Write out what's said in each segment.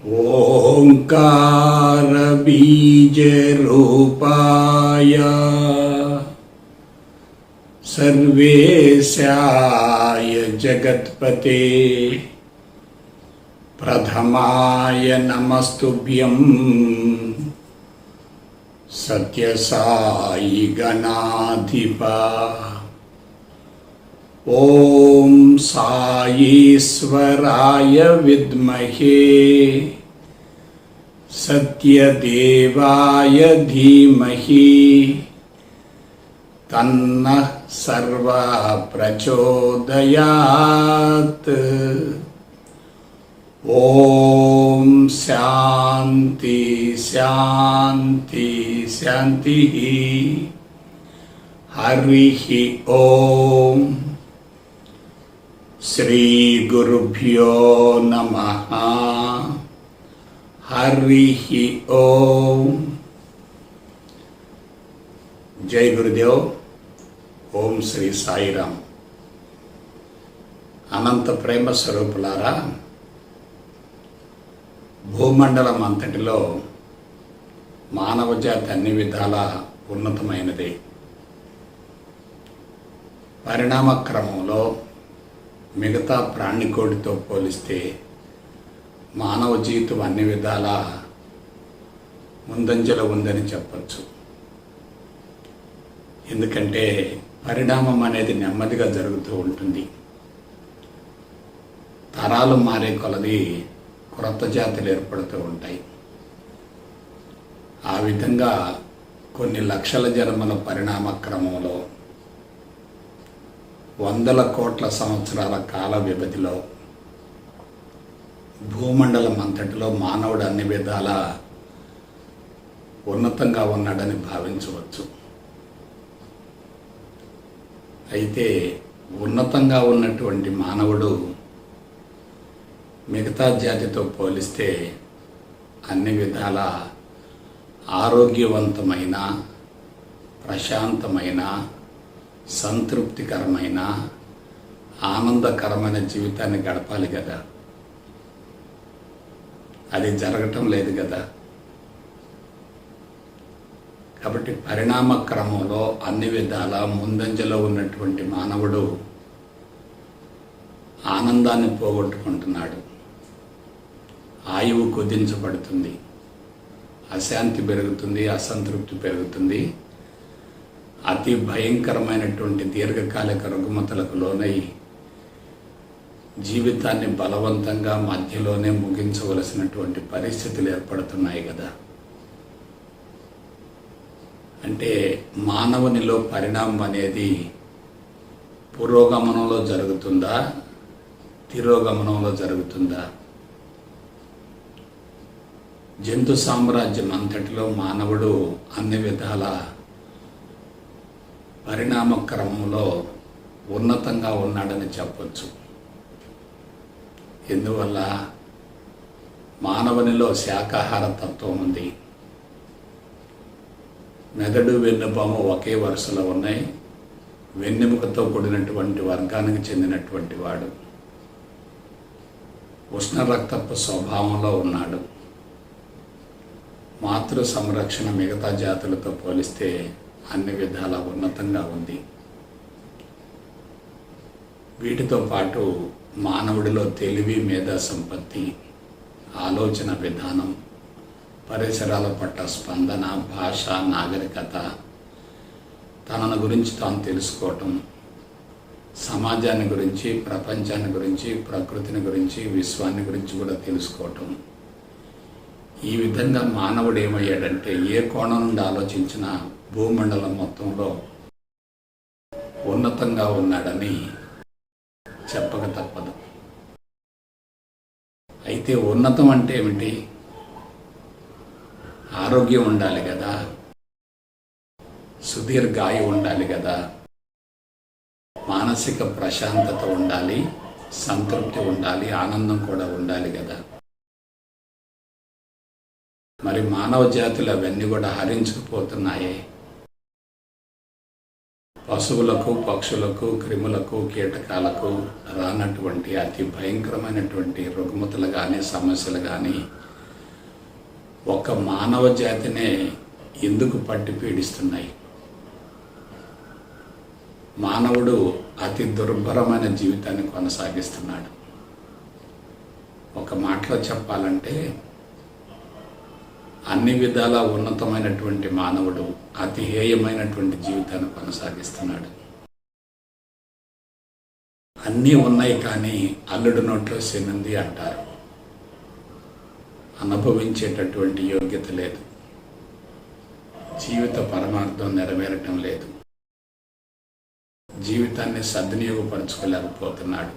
ఓంకార బీజ రూపాయ సర్వేశాయ జగత్పతే ప్రథమాయ నమస్తుభ్యం సత్యసాయి గణాధిప ఓం సాయీశ్వరాయ విద్మహే సత్యదేవాయ ధీమహి తన్నః సర్వః ప్రచోదయాత్. ఓం శాంతి శాంతి శాంతి. హరి ఓం. శ్రీ గురుభ్యో నమః. హరి ఓం. జై గురుదేవ్. ఓం శ్రీ సాయిరామ్. అనంత ప్రేమ స్వరూపులారా, భూమండలం అంతటిలో మానవ జాతి అన్ని విధాలా ఉన్నతమైనది. పరిణామ క్రమంలో మిగతా ప్రాణికోటితో పోలిస్తే మానవ జీవితం అన్ని విధాలా ముందంజలో ఉందని చెప్పచ్చు. ఎందుకంటే పరిణామం అనేది నెమ్మదిగా జరుగుతూ ఉంటుంది. తరాలు మారే కొలది క్రొత్త జాతులు ఏర్పడుతూ ఉంటాయి. ఆ విధంగా కొన్ని లక్షల జన్మల పరిణామ క్రమంలో వందల కోట్ల సంవత్సరాల కాల వ్యవధిలో భూమండలం అంతటిలో మానవుడు అన్ని విధాలా ఉన్నతంగా ఉన్నాడని భావించవచ్చు. అయితే ఉన్నతంగా ఉన్నటువంటి మానవుడు మిగతా జాతితో పోలిస్తే అన్ని విధాల ఆరోగ్యవంతమైన, ప్రశాంతమైన, సంతృప్తికరమైన, ఆనందకరమైన జీవితాన్ని గడపాలి కదా. అది జరగటం లేదు కదా. కాబట్టి పరిణామ క్రమంలో అన్ని విధాల ముందంజలో ఉన్నటువంటి మానవుడు ఆనందాన్ని పోగొట్టుకుంటున్నాడు. ఆయువు కుదించబడుతుంది, అశాంతి పెరుగుతుంది, అసంతృప్తి పెరుగుతుంది. అతి భయంకరమైనటువంటి దీర్ఘకాలిక రుగ్మతలకు లోనై జీవితాన్ని బలవంతంగా మధ్యలోనే ముగించవలసినటువంటి పరిస్థితులు ఏర్పడుతున్నాయి కదా. అంటే మానవునిలో పరిణామం అనేది పురోగమనంలో జరుగుతుందా, తిరోగమనంలో జరుగుతుందా? జంతు సామ్రాజ్యం అంతటిలో మానవుడు అన్ని విధాల పరిణామ క్రమంలో ఉన్నతంగా ఉన్నాడని చెప్పచ్చు. ఎందువల్ల మానవునిలో శాకాహార తత్వం ఉంది. మెదడు, వెన్నుపాము ఒకే వరుసలో ఉన్నాయి. వెన్నెముకతో కూడినటువంటి వర్గానికి చెందినటువంటి వాడు ఉష్ణ రక్తపు స్వభావంలో ఉన్నాడు. మాతృ సంరక్షణ మిగతా జాతులతో పోలిస్తే అన్ని విధాలా ఉన్నతంగా ఉంది. వీటితో పాటు మానవుడిలో తెలివి, మేధా సంపత్తి, ఆలోచన విధానం, పరిసరాల పట్ల స్పందన, భాష, నాగరికత, తనను గురించి తాను తెలుసుకోవటం, సమాజాన్ని గురించి, ప్రపంచాన్ని గురించి, ప్రకృతిని గురించి, విశ్వాన్ని గురించి కూడా తెలుసుకోవటం. ఈ విధంగా మానవుడు ఏమయ్యాడంటే ఏ కోణం నుండి ఆలోచించినా భూమండలం మొత్తంలో ఉన్నతంగా ఉన్నాడని చెప్పక తప్పదు. అయితే ఉన్నతం అంటే ఏమిటి? ఆరోగ్యం ఉండాలి కదా, సుదీర్ఘాయు ఉండాలి కదా, మానసిక ప్రశాంతత ఉండాలి, సంతృప్తి ఉండాలి, ఆనందం కూడా ఉండాలి కదా. మరి మానవ జాతులు అవన్నీ కూడా హరించుకుపోతున్నాయే. పశువులకు, పక్షులకు, క్రిములకు, కీటకాలకు రానటువంటి అతి భయంకరమైనటువంటి రుగ్మతలు కానీ, సమస్యలు కానీ ఒక మానవ జాతినే ఎందుకు పట్టి పీడిస్తున్నాయి? మానవుడు అతి దుర్భరమైన జీవితాన్ని కొనసాగిస్తున్నాడు. ఒక మాటలో చెప్పాలంటే అన్ని విధాల ఉన్నతమైనటువంటి మానవుడు అతి హేయమైనటువంటి జీవితాన్ని కొనసాగిస్తున్నాడు. అన్నీ ఉన్నాయి కానీ అల్లుడు నోట్లో శనుంది అంటారు. అనుభవించేటటువంటి యోగ్యత లేదు, జీవిత పరమార్థం నెరవేరటం లేదు, జీవితాన్ని సద్వినియోగపరచుకోలేకపోతున్నాడు,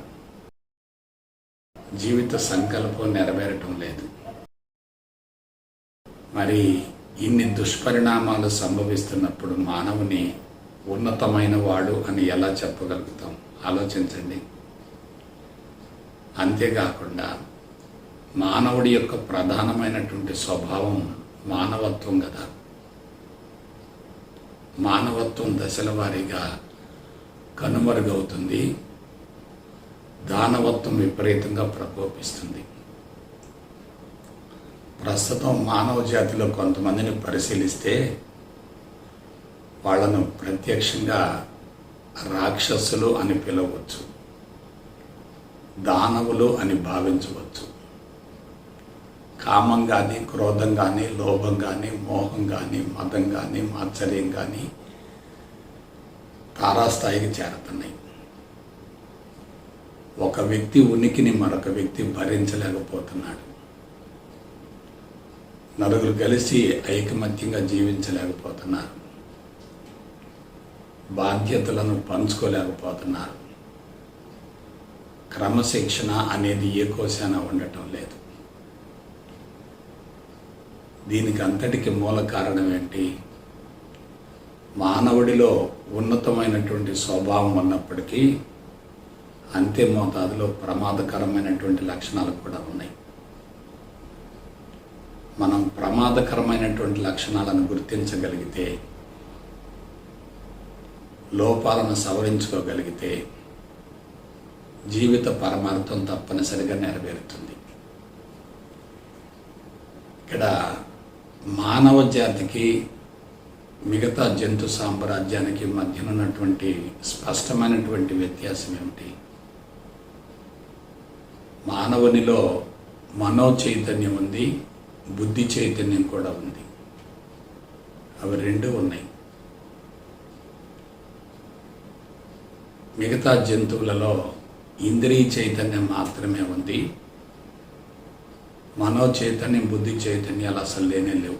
జీవిత సంకల్పం నెరవేరటం లేదు. మరి ఇన్ని దుష్పరిణామాలు సంభవిస్తున్నప్పుడు మానవుని ఉన్నతమైన వాడు అని ఎలా చెప్పగలుగుతాం? ఆలోచించండి. అంతేకాకుండా మానవుడి యొక్క ప్రధానమైనటువంటి స్వభావం మానవత్వం కదా. మానవత్వం దశల వారీగా కనుమరుగవుతుంది, దానవత్వం విపరీతంగా ప్రకోపిస్తుంది. ప్రస్తుతం మానవ జాతిలో కొంతమందిని పరిశీలిస్తే వాళ్ళను ప్రత్యక్షంగా రాక్షసులు అని పిలవచ్చు, దానవులు అని భావించవచ్చు. కామం కానీ, క్రోధం కానీ, లోభం కానీ, మోహం కానీ, మదం కానీ, మాత్సర్యం కానీ తారాస్థాయికి చేరుతున్నాయి. ఒక వ్యక్తి ఉనికిని మరొక వ్యక్తి భరించలేకపోతున్నాడు. నలుగురు కలిసి ఐకమత్యంగా జీవించలేకపోతున్నారు, బాధ్యతలను పంచుకోలేకపోతున్నారు, క్రమశిక్షణ అనేది ఏ కోశాన ఉండటం లేదు. దీనికి అంతటికి మూల కారణం ఏంటి? మానవుడిలో ఉన్నతమైనటువంటి స్వభావం ఉన్నప్పటికీ అంతే మోతాదులో ప్రమాదకరమైనటువంటి లక్షణాలు కూడా ఉన్నాయి. మనం ప్రమాదకరమైనటువంటి లక్షణాలను గుర్తించగలిగితే, లోపాలను సవరించుకోగలిగితే జీవిత పరమార్థం తప్పనిసరిగా నెరవేరుతుంది. ఇక్కడ మానవ జాతికి మిగతా జంతు సామ్రాజ్యానికి మధ్యన ఉన్నటువంటి స్పష్టమైనటువంటి వ్యత్యాసం ఏమిటి? మానవునిలో మనో చైతన్యం ఉంది, బుద్ధి చైతన్యం కూడా ఉంది. అవి రెండు ఉన్నాయి. మిగతా జంతువులలో ఇంద్రియ చైతన్యం మాత్రమే ఉంది, మనో చైతన్యం, బుద్ధి చైతన్యాలు అసలు లేనే లేవు.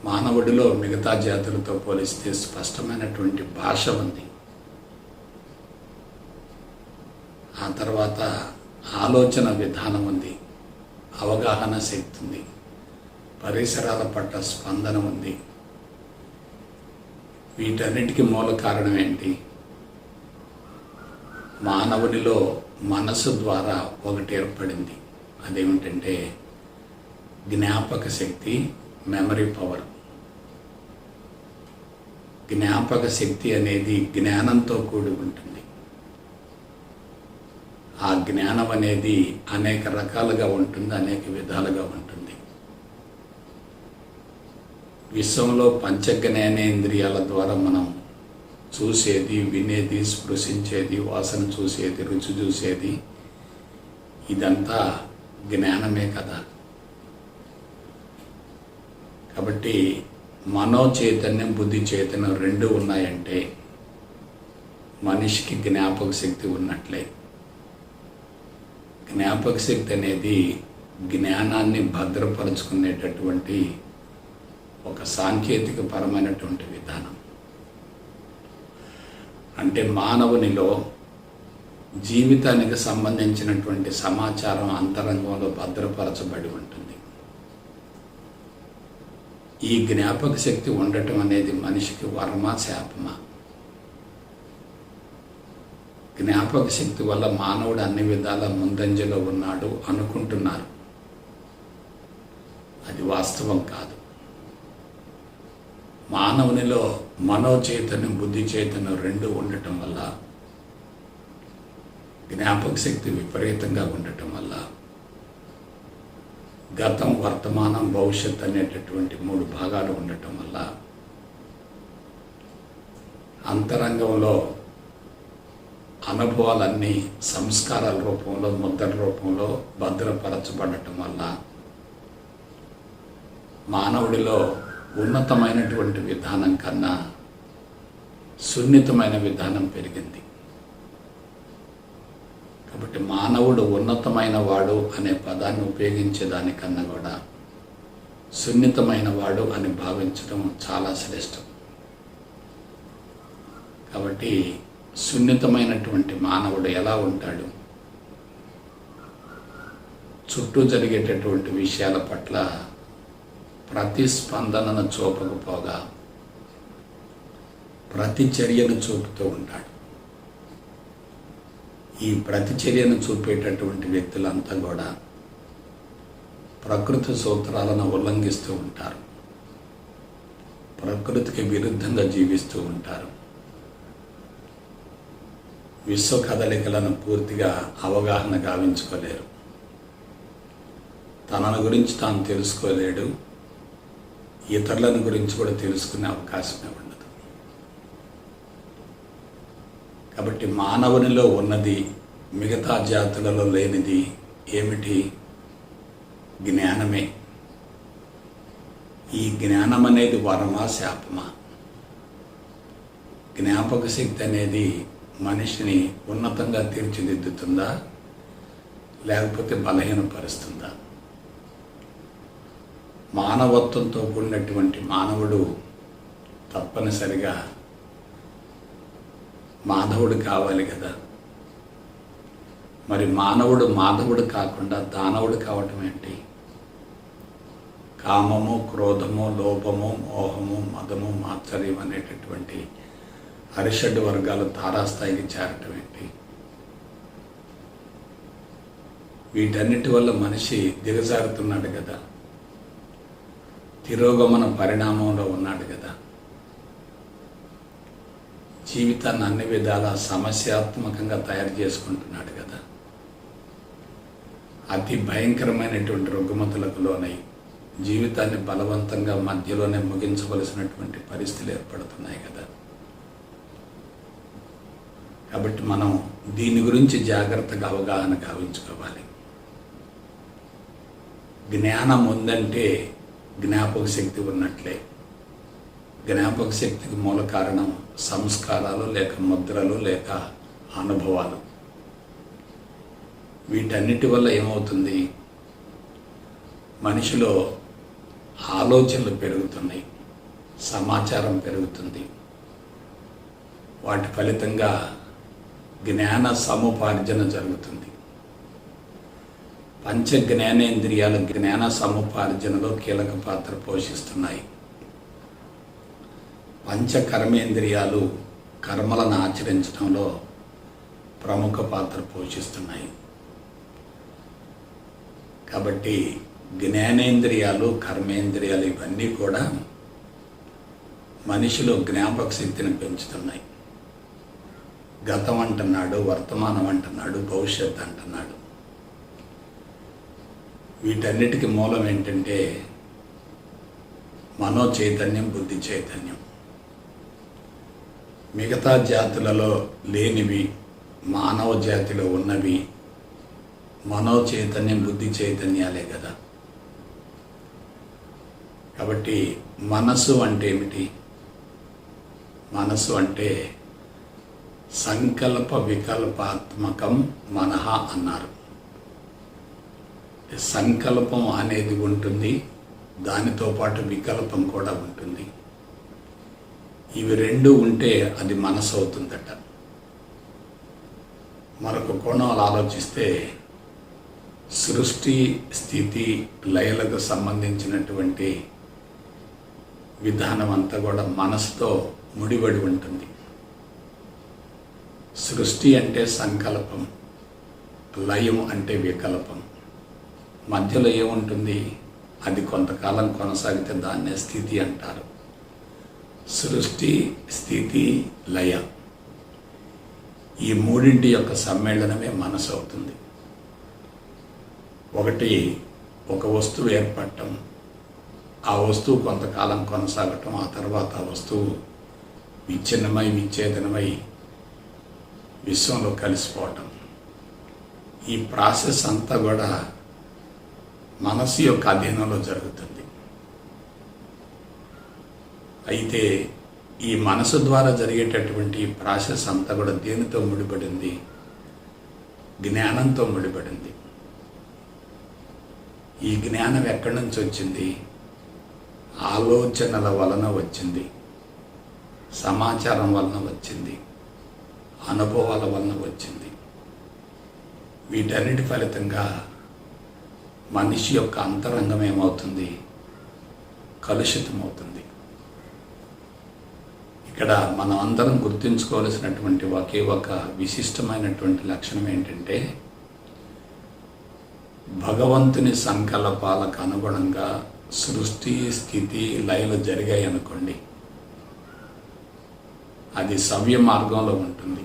మానవుడిలో మిగతా జాతులతో పోలిస్తే స్పష్టమైనటువంటి భాష ఉంది. ఆ తర్వాత ఆలోచన విధానం ఉంది, అవగాహన శక్తి ఉంది, పరిసరాల పట్ల స్పందన ఉంది. వీటన్నిటికీ మూల కారణం ఏంటి? మానవుడిలో మనసు ద్వారా ఒకటి ఏర్పడింది. అదేమిటంటే జ్ఞాపక శక్తి, మెమరీ పవర్. జ్ఞాపక శక్తి అనేది జ్ఞానంతో కూడి ఉంటుంది. ఆ జ్ఞానం అనేది అనేక రకాలుగా ఉంటుంది, అనేక విధాలుగా ఉంటుంది. విశ్వంలో పంచజ్ఞానేంద్రియాల ద్వారా మనం చూసేది, వినేది, స్పృశించేది, వాసన చూసేది, రుచి చూసేది, ఇదంతా జ్ఞానమే కదా. కాబట్టి మనో చైతన్యం, బుద్ధి చైతన్యం రెండు ఉన్నాయంటే మనిషికి జ్ఞాపక శక్తి ఉన్నట్లే. జ్ఞాపక శక్తి అనేది జ్ఞానాన్ని భద్రపరుచుకునేటటువంటి ఒక సాంకేతిక పరమైనటువంటి విధానం. అంటే మానవునిలో జీవితానికి సంబంధించినటువంటి సమాచారం అంతరంగంలో భద్రపరచబడి ఉంటుంది. ఈ జ్ఞాపక శక్తి ఉండటం అనేది మనిషికి వరమా, శాపమా? జ్ఞాపక శక్తి వల్ల మానవుడు అన్ని విధాల ముందంజలో ఉన్నాడు అనుకుంటున్నారు. అది వాస్తవం కాదు. మానవునిలో మనో చైతన్యం, బుద్ధి చైతన్యం రెండు ఉండటం వల్ల, జ్ఞాపక శక్తి విపరీతంగా ఉండటం వల్ల గతం, వర్తమానం, భవిష్యత్ అనేటటువంటి 3 భాగాలు ఉండటం వల్ల అంతరంగంలో అనుభవాలన్నీ సంస్కారాల రూపంలో, ముద్రల రూపంలో భద్రపరచబడటం వల్ల మానవుడిలో ఉన్నతమైనటువంటి విధానం కన్నా సున్నితమైన విధానం పెరిగింది. కాబట్టి మానవుడు ఉన్నతమైన వాడు అనే పదాన్ని ఉపయోగించేదానికన్నా కూడా సున్నితమైన వాడు అని భావించడం చాలా శ్రేష్టం. కాబట్టి సున్నితమైనటువంటి మానవుడు ఎలా ఉంటాడు? చుట్టూ జరిగేటటువంటి విషయాల పట్ల ప్రతిస్పందనను చూపకపోగా ప్రతిచర్యను చూపుతూ ఉంటాడు. ఈ ప్రతిచర్యను చూపేటటువంటి వ్యక్తులంతా కూడా ప్రకృతి సూత్రాలను ఉల్లంఘిస్తూ ఉంటారు, ప్రకృతికి విరుద్ధంగా జీవిస్తూ ఉంటారు. విశ్వ కదలికలను పూర్తిగా అవగాహన గావించుకోలేరు, తనను గురించి తాను తెలుసుకోలేడు, ఇతరులను గురించి కూడా తెలుసుకునే అవకాశమే ఉండదు. కాబట్టి మానవునిలో ఉన్నది మిగతా జాతులలో లేనిది ఏమిటి? జ్ఞానమే. ఈ జ్ఞానం అనేది వరమా, శాపమా? జ్ఞాపక శక్తి అనేది మనిషిని ఉన్నతంగా తీర్చిదిద్దుతుందా, లేకపోతే బలహీనపరుస్తుందా? మానవత్వంతో కూడినటువంటి మానవుడు తప్పనిసరిగా మాధవుడు కావాలి కదా. మరి మానవుడు మాధవుడు కాకుండా దానవుడు కావటం ఏంటి? కామము, క్రోధము, లోభము, మోహము, మదము, మాత్సర్యం అనేటటువంటి అరిషడ్ వర్గాలు తారాస్థాయికి చేరటం ఏంటి? వీటన్నిటి వల్ల మనిషి దిగజారుతున్నాడు కదా, తిరోగమన పరిణామంలో ఉన్నాడు కదా. జీవితాన్ని అన్ని విధాలా సమస్యాత్మకంగా తయారు చేసుకుంటున్నాడు కదా. అతి భయంకరమైనటువంటి రుగ్మతులకు లోనై జీవితాన్ని బలవంతంగా మధ్యలోనే ముగించవలసినటువంటి పరిస్థితులు ఏర్పడుతున్నాయి కదా. కాబట్టి మనం దీని గురించి జాగ్రత్తగా అవగాహన గావించుకోవాలి. జ్ఞానం ఉందంటే జ్ఞాపక శక్తి ఉన్నట్లే. జ్ఞాపక శక్తికి మూల కారణం సంస్కారాలు, లేక ముద్రలు, లేక అనుభవాలు. వీటన్నిటి వల్ల ఏమవుతుంది? మనిషిలో ఆలోచనలు పెరుగుతున్నాయి, సమాచారం పెరుగుతుంది. వాటి ఫలితంగా జ్ఞాన సముపార్జన జరుగుతుంది. పంచ జ్ఞానేంద్రియాలు జ్ఞాన సముపార్జనలో కీలక పాత్ర పోషిస్తున్నాయి. పంచ కర్మేంద్రియాలు కర్మలను ఆచరించడంలో ప్రముఖ పాత్ర పోషిస్తున్నాయి. కాబట్టి జ్ఞానేంద్రియాలు, కర్మేంద్రియాలు ఇవన్నీ కూడా మనిషిలో జ్ఞాపక శక్తిని పెంచుతున్నాయి. గతం అంటున్నాడు, వర్తమానం అంటున్నాడు, భవిష్యత్తు అంటున్నాడు. వీటన్నిటికీ మూలం ఏంటంటే మనో చైతన్యం, బుద్ధి చైతన్యం. మిగతా జాతులలో లేనివి మానవ జాతిలో ఉన్నవి మనో చైతన్యం, బుద్ధి చైతన్యాలే కదా. కాబట్టి మనసు అంటే ఏమిటి? మనసు అంటే సంకల్ప వికల్పాత్మకం మనః అన్నారు. సంకల్పం అనేది ఉంటుంది, దానితో పాటు వికల్పం కూడా ఉంటుంది. ఇవి రెండు ఉంటే అది మనసు అవుతుందట. మరొక కోణంలో ఆలోచిస్తే సృష్టి, స్థితి, లయలకు సంబంధించినటువంటి విధానం అంతా కూడా మనసుతో ముడిపడి ఉంటుంది. సృష్టి అంటే సంకల్పం, లయం అంటే వికల్పం. మధ్యలో ఏముంటుంది? అది కొంతకాలం కొనసాగితే దాన్నే స్థితి అంటారు. సృష్టి, స్థితి, లయ ఈ మూడింటి యొక్క సమ్మేళనమే మనసు అవుతుంది. ఒకటి ఒక వస్తువు ఏర్పడటం, ఆ వస్తువు కొంతకాలం కొనసాగటం, ఆ తర్వాత ఆ వస్తువు విచ్ఛిన్నమై విచ్ఛేదనమై విశ్వంలో కలిసిపోవటం. ఈ ప్రాసెస్ అంతా కూడా మనసు యొక్క అధీనంలో జరుగుతుంది. అయితే ఈ మనసు ద్వారా జరిగేటటువంటి ఈ ప్రాసెస్ అంతా కూడా దేనితో ముడిపడింది? జ్ఞానంతో ముడిపడింది. ఈ జ్ఞానం ఎక్కడి నుంచి వచ్చింది? ఆలోచనల వలన వచ్చింది, సమాచారం వలన వచ్చింది, అనుభవాల వలన వచ్చింది. వీటన్నిటి ఫలితంగా మనిషి యొక్క అంతరంగం ఏమవుతుంది? కలుషితమవుతుంది. ఇక్కడ మనం అందరం గుర్తుంచుకోవాల్సినటువంటి ఒకే ఒక విశిష్టమైనటువంటి లక్షణం ఏంటంటే, భగవంతుని సంకల్పాలకు అనుగుణంగా సృష్టి, స్థితి, లయలు జరిగాయి అనుకోండి, అది సవ్య మార్గంలో ఉంటుంది,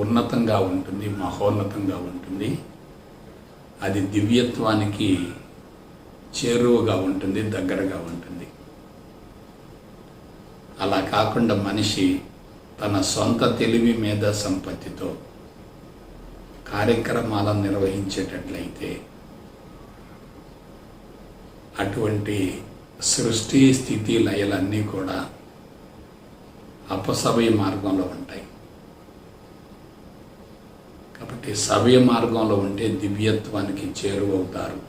ఉన్నతంగా ఉంటుంది, మహోన్నతంగా ఉంటుంది. అది దివ్యత్వానికి చేరువగా ఉంటుంది, దగ్గరగా ఉంటుంది. అలా కాకుండా మనిషి తన సొంత తెలివి మీద సంపత్తితో కార్యక్రమాలను నిర్వహించేటట్లయితే అటువంటి సృష్టి, స్థితి, లయలన్నీ కూడా అపసవ్య మార్గంలో ఉంటాయి. కాబట్టి సవ్య మార్గంలో ఉంటే దివ్యత్వానికి చేరువవుతారు,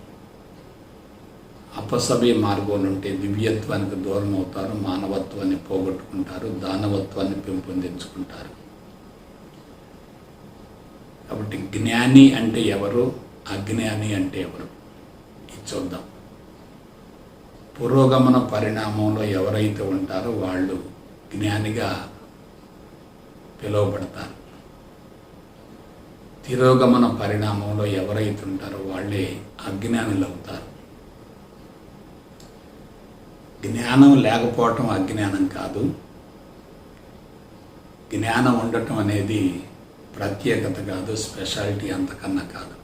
అపసవ్య మార్గంలో ఉంటే దివ్యత్వానికి దూరం అవుతారు, మానవత్వాన్ని పోగొట్టుకుంటారు, దానవత్వాన్ని పెంపొందించుకుంటారు. కాబట్టి జ్ఞాని అంటే ఎవరు, అజ్ఞాని అంటే ఎవరు? ఇది చూద్దాం. పురోగమన పరిణామంలో ఎవరైతే ఉంటారో వాళ్ళు జ్ఞానిగా పిలువబడతారు. తిరోగమన పరిణామంలో ఎవరైతే ఉంటారో వాళ్ళే అజ్ఞానులు అవుతారు. జ్ఞానం లేకపోవటం అజ్ఞానం కాదు, జ్ఞానం ఉండటం అనేది ప్రత్యేకత కాదు, స్పెషాలిటీ అంతకన్నా కాదు.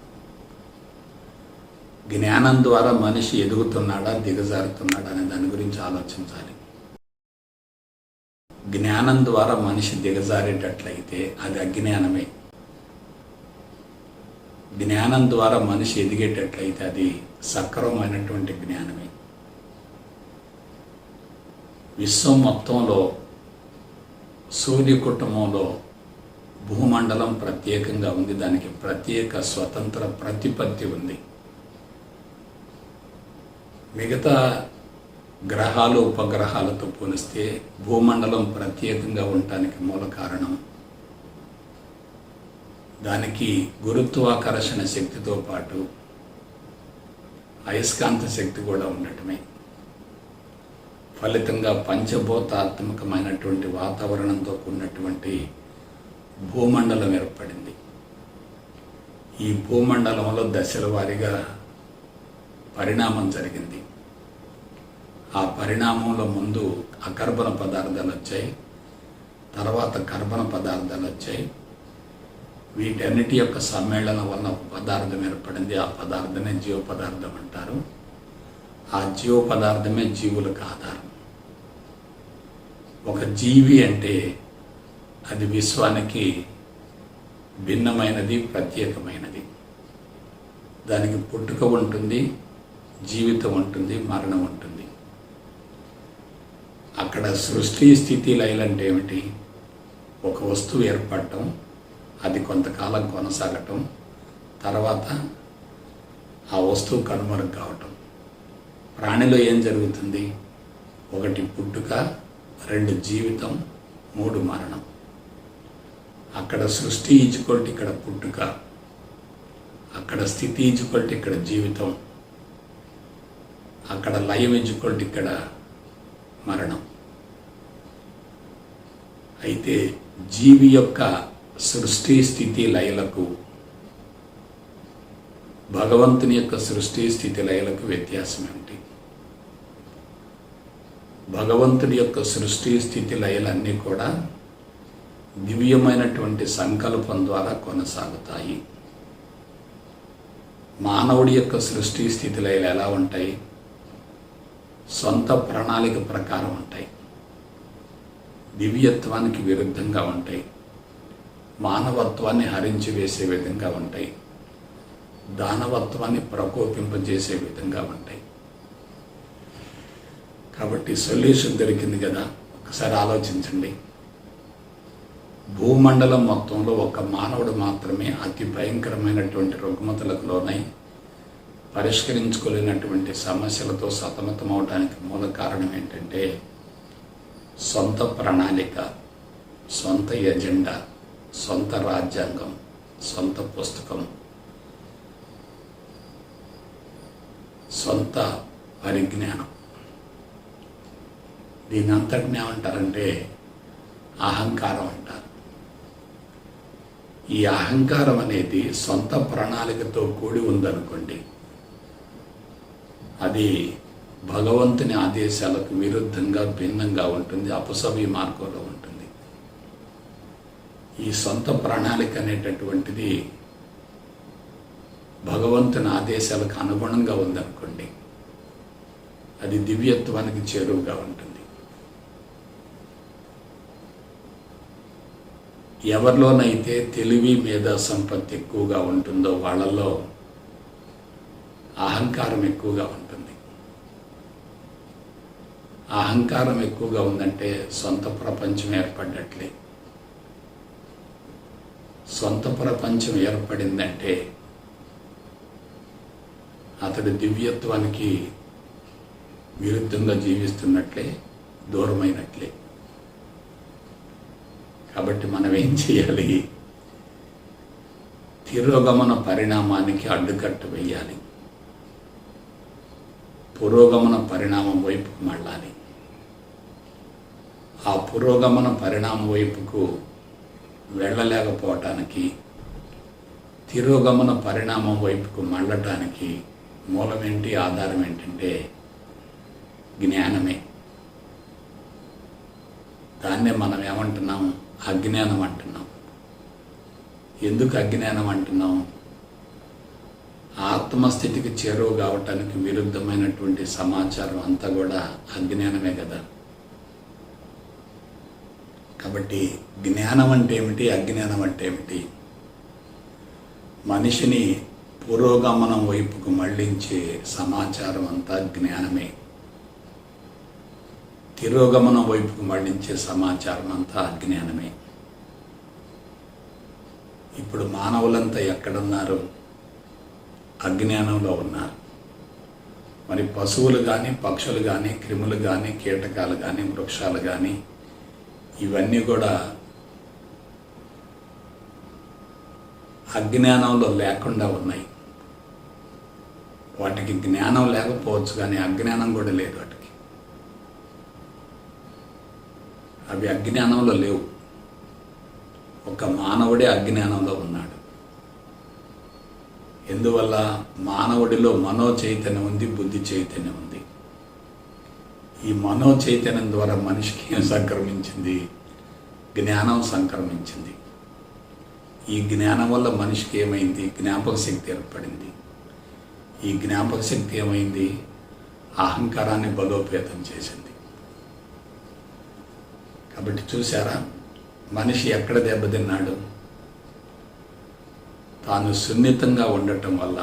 జ్ఞానం ద్వారా మనిషి ఎదుగుతున్నాడా, దిగజారుతున్నాడా అనే దాని గురించి ఆలోచించాలి. జ్ఞానం ద్వారా మనిషి దిగజారేటట్లయితే అది అజ్ఞానమే. జ్ఞానం ద్వారా మనిషి ఎదిగేటట్లయితే అది సక్రమమైనటువంటి జ్ఞానమే. విశ్వం మొత్తంలో, సూర్య కుటుంబంలో భూమండలం ప్రత్యేకంగా ఉంది, దానికి ప్రత్యేక స్వతంత్ర ప్రతిపత్తి ఉంది. మిగతా గ్రహాలు, ఉపగ్రహాలతో పోలిస్తే భూమండలం ప్రత్యేకంగా ఉండటానికి మూల కారణం దానికి గురుత్వాకర్షణ శక్తితో పాటు అయస్కాంత శక్తి కూడా ఉండటమే. ఫలితంగా పంచభూతాత్మకమైనటువంటి వాతావరణంతో కూడినటువంటి భూమండలం ఏర్పడింది. ఈ భూమండలంలో దశల వారీగా పరిణామం జరిగింది. ఆ పరిణామంలో ముందు అకర్బన పదార్థాలు వచ్చాయి, తర్వాత కర్బన పదార్థాలు వచ్చాయి. వీటన్నిటి యొక్క సమ్మేళనం వలన ఒక పదార్థం ఏర్పడింది. ఆ పదార్థమే జీవ పదార్థం అంటారు. ఆ జీవ పదార్థమే జీవులకు ఆధారం. ఒక జీవి అంటే అది విశ్వానికి భిన్నమైనది, ప్రత్యేకమైనది. దానికి పుట్టుక ఉంటుంది, జీవితం ఉంటుంది, మరణం ఉంటుంది. అక్కడ సృష్టి, స్థితి, లయలంటే ఏమిటి? ఒక వస్తువు ఏర్పడటం, అది కొంతకాలం కొనసాగటం, తర్వాత ఆ వస్తువు కనుమరుగు కావటం. ప్రాణిలో ఏం జరుగుతుంది? 1 పుట్టుక, 2 జీవితం, 3 మరణం. అక్కడ సృష్టి ఈజ్కొల్ట్ ఇక్కడ పుట్టుక, అక్కడ స్థితి ఈజ్కొల్ట్ ఇక్కడ జీవితం, అక్కడ లయం ఈజ్కొల్ట్ ఇక్కడ మరణం. అయితే జీవి యొక్క సృష్టి, స్థితి, లయలకు, భగవంతుని యొక్క సృష్టి, స్థితి, లయలకు వ్యత్యాసం ఏమిటి? భగవంతుడి యొక్క సృష్టి, స్థితి, లయలన్నీ కూడా దివ్యమైనటువంటి సంకల్పం ద్వారా కొనసాగుతాయి. మానవుడి యొక్క సృష్టి స్థితి లయలు ఎలా ఉంటాయి? సొంత ప్రణాళిక ప్రకారం ఉంటాయి, దివ్యత్వానికి విరుద్ధంగా ఉంటాయి, మానవత్వాన్ని హరించి వేసే విధంగా ఉంటాయి, దానవత్వాన్ని ప్రకోపింపజేసే విధంగా ఉంటాయి. కాబట్టి సొల్యూషన్ దొరికింది కదా. ఒకసారి ఆలోచించండి. భూమండలం మొత్తంలో ఒక మానవుడు మాత్రమే అతి భయంకరమైనటువంటి రుగ్మతలకు లోనై పరిష్కరించుకోలేనటువంటి సమస్యలతో సతమతమవడానికి మూల కారణం ఏంటంటే సొంత ప్రణాళిక, సొంత ఎజెండా, సొంత రాజ్యాంగం, సొంత పుస్తకం, సొంత పరిజ్ఞానం. దీని అంతటిని ఏమంటారంటే అహంకారం అంటారు. ఈ అహంకారం అనేది సొంత ప్రణాళికతో కూడి ఉందనుకోండి, అది భగవంతుని ఆదేశాలకు విరుద్ధంగా భిన్నంగా ఉంటుంది, అపసవ్య మార్గంలో ఉంటుంది. ఈ సొంత ప్రణాళిక అనేటటువంటిది భగవంతుని ఆదేశాలకు అనుగుణంగా ఉందనుకోండి, అది దివ్యత్వానికి చేరువుగా ఉంటుంది. ఎవరిలోనైతే తెలివి మేధా సంపత్తి ఎక్కువగా ఉంటుందో వాళ్ళల్లో అహంకారం ఎక్కువగా ఉంటుంది. అహంకారం ఎక్కువగా ఉందంటే సొంత ప్రపంచం ఏర్పడ్డట్లే. సొంత ప్రపంచం ఏర్పడిందంటే అతడు దివ్యత్వానికి విరుద్ధంగా జీవిస్తున్నట్లే, దూరమైనట్లే. కాబట్టి మనం ఏం చేయాలి? తిరోగమన పరిణామానికి అడ్డుకట్ట వేయాలి, పురోగమన పరిణామం వైపుకు మళ్ళాలి. ఆ పురోగమన పరిణామం వైపుకు వెళ్ళలేకపోవటానికి, తిరోగమన పరిణామం వైపుకు మళ్ళటానికి మూలమేంటి, ఆధారం ఏంటంటే జ్ఞానమే. దాన్నే మనం ఏమంటున్నాం? అజ్ఞానం అంటున్నాం. ఎందుకు అజ్ఞానం అంటున్నాం? ఆత్మస్థితికి చేరువ కావటానికి విరుద్ధమైనటువంటి సమాచారం అంతా కూడా అజ్ఞానమే కదా. కాబట్టి జ్ఞానం అంటే ఏమిటి, అజ్ఞానం అంటే ఏమిటి? మనిషిని పురోగమనం వైపుకు మళ్లించే సమాచారం అంతా జ్ఞానమే, తిరోగమనం వైపుకు మళ్లించే సమాచారం అంతా అజ్ఞానమే. ఇప్పుడు మానవులంతా ఎక్కడున్నారు? అజ్ఞానంలో ఉన్నారు. మరి పశువులు కానీ, పక్షులు కానీ, క్రిములు కానీ, కీటకాలు కానీ, వృక్షాలు కానీ ఇవన్నీ కూడా అజ్ఞానంలో లేకుండా ఉన్నాయి. వాటికి జ్ఞానం లేకపోవచ్చు కానీ అజ్ఞానం కూడా లేదు వాటికి. అవి అజ్ఞానంలో లేవు. ఒక మానవుడే అజ్ఞానంలో ఉన్నాడు. ఎందువల్ల? మానవుడిలో మనో చైతన్యం ఉంది, బుద్ధి చైతన్యం ఉంది. ఈ మనో చైతన్యం ద్వారా మనిషికి ఏం సంక్రమించింది? జ్ఞానం సంక్రమించింది. ఈ జ్ఞానం వల్ల మనిషికి ఏమైంది? జ్ఞాపక శక్తి ఏర్పడింది. ఈ జ్ఞాపక శక్తి ఏమైంది? అహంకారాన్ని బలోపేతం చేసింది. కాబట్టి చూసారా, మనిషి ఎక్కడ దెబ్బతిన్నాడు? తాను సున్నితంగా ఉండటం వల్ల,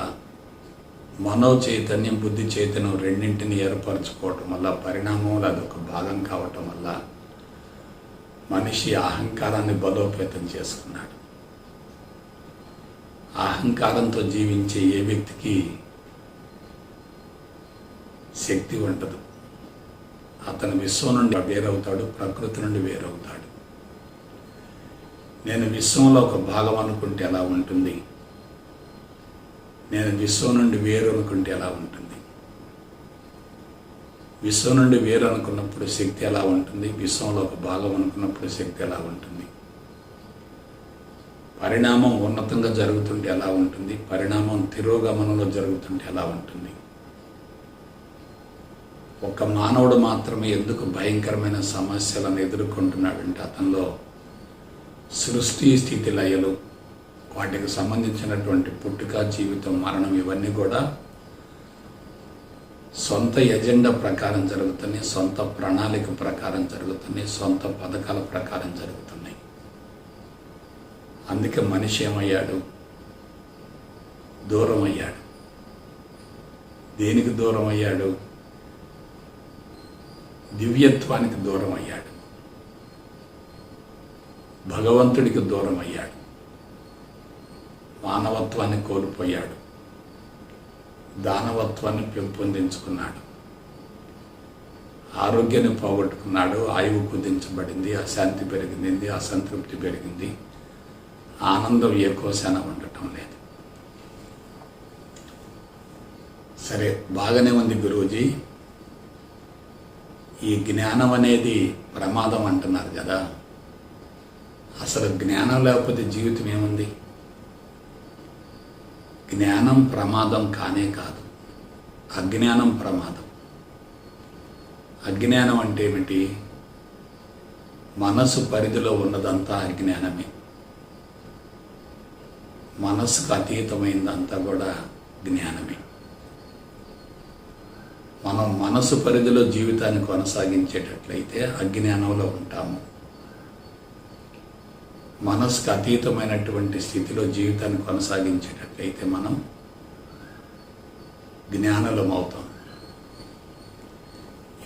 మనో చైతన్యం, బుద్ధి చైతన్యం రెండింటిని ఏర్పరచుకోవటం వల్ల, పరిణామంలో అదొక భాగం కావటం వల్ల మనిషి అహంకారాన్ని బలోపేతం చేసుకున్నాడు. అహంకారంతో జీవించే ఏ వ్యక్తికి శక్తి ఉండదు. అతను విశ్వం నుండి వేరవుతాడు, ప్రకృతి నుండి వేరవుతాడు. నేను విశ్వంలో ఒక భాగం అనుకుంటే ఎలా ఉంటుంది? నేను విశ్వం నుండి వేరు అనుకుంటే ఎలా ఉంటుంది? విశ్వం నుండి వేరు అనుకున్నప్పుడు శక్తి ఎలా ఉంటుంది? విశ్వంలో ఒక భాగం అనుకున్నప్పుడు శక్తి ఎలా ఉంటుంది? పరిణామం ఉన్నతంగా జరుగుతుంటే ఎలా ఉంటుంది? పరిణామం తిరోగమనంలో జరుగుతుంటే ఎలా ఉంటుంది? ఒక మానవుడు మాత్రమే ఎందుకు భయంకరమైన సమస్యలను ఎదుర్కొంటున్నాడంటే అతనిలో సృష్టి స్థితి లయలు, వాటికి సంబంధించినటువంటి పుట్టుక, జీవితం, మరణం ఇవన్నీ కూడా సొంత ఎజెండా ప్రకారం జరుగుతున్నాయి, సొంత ప్రణాళిక ప్రకారం జరుగుతున్నాయి, సొంత పథకాల ప్రకారం జరుగుతున్నాయి. అందుకే మనిషి ఏమయ్యాడు? దూరం అయ్యాడు. దేనికి దూరం అయ్యాడు? దివ్యత్వానికి దూరం అయ్యాడు, భగవంతుడికి దూరం అయ్యాడు, మానవత్వాన్ని కోల్పోయాడు, దానవత్వాన్ని పెంపొందించుకున్నాడు, ఆరోగ్యాన్ని పోగొట్టుకున్నాడు, ఆయువు కుదించబడింది, అశాంతి పెరిగింది, అసంతృప్తి పెరిగింది, ఆనందం ఏ కోశాన ఉండటం లేదు. సరే, బాగానే ఉంది గురూజీ, ఈ జ్ఞానం అనేది ప్రమాదం అంటున్నారు కదా. అసలు జ్ఞానం లేకపోతే జీవితం ఏముంది? జ్ఞానం ప్రమాదం కానే కాదు, అజ్ఞానం ప్రమాదం. అజ్ఞానం అంటే ఏమిటి? మనసు పరిధిలో ఉన్నదంతా అజ్ఞానమే. మనసుకు అతీతమైందంతా కూడా జ్ఞానమే. మనం మనసు పరిధిలో జీవితాన్ని కొనసాగించేటట్లయితే అజ్ఞానంలో ఉంటాము. మనసుకు అతీతమైనటువంటి స్థితిలో జీవితాన్ని కొనసాగించేటట్లయితే మనం జ్ఞానులం అవుతాం.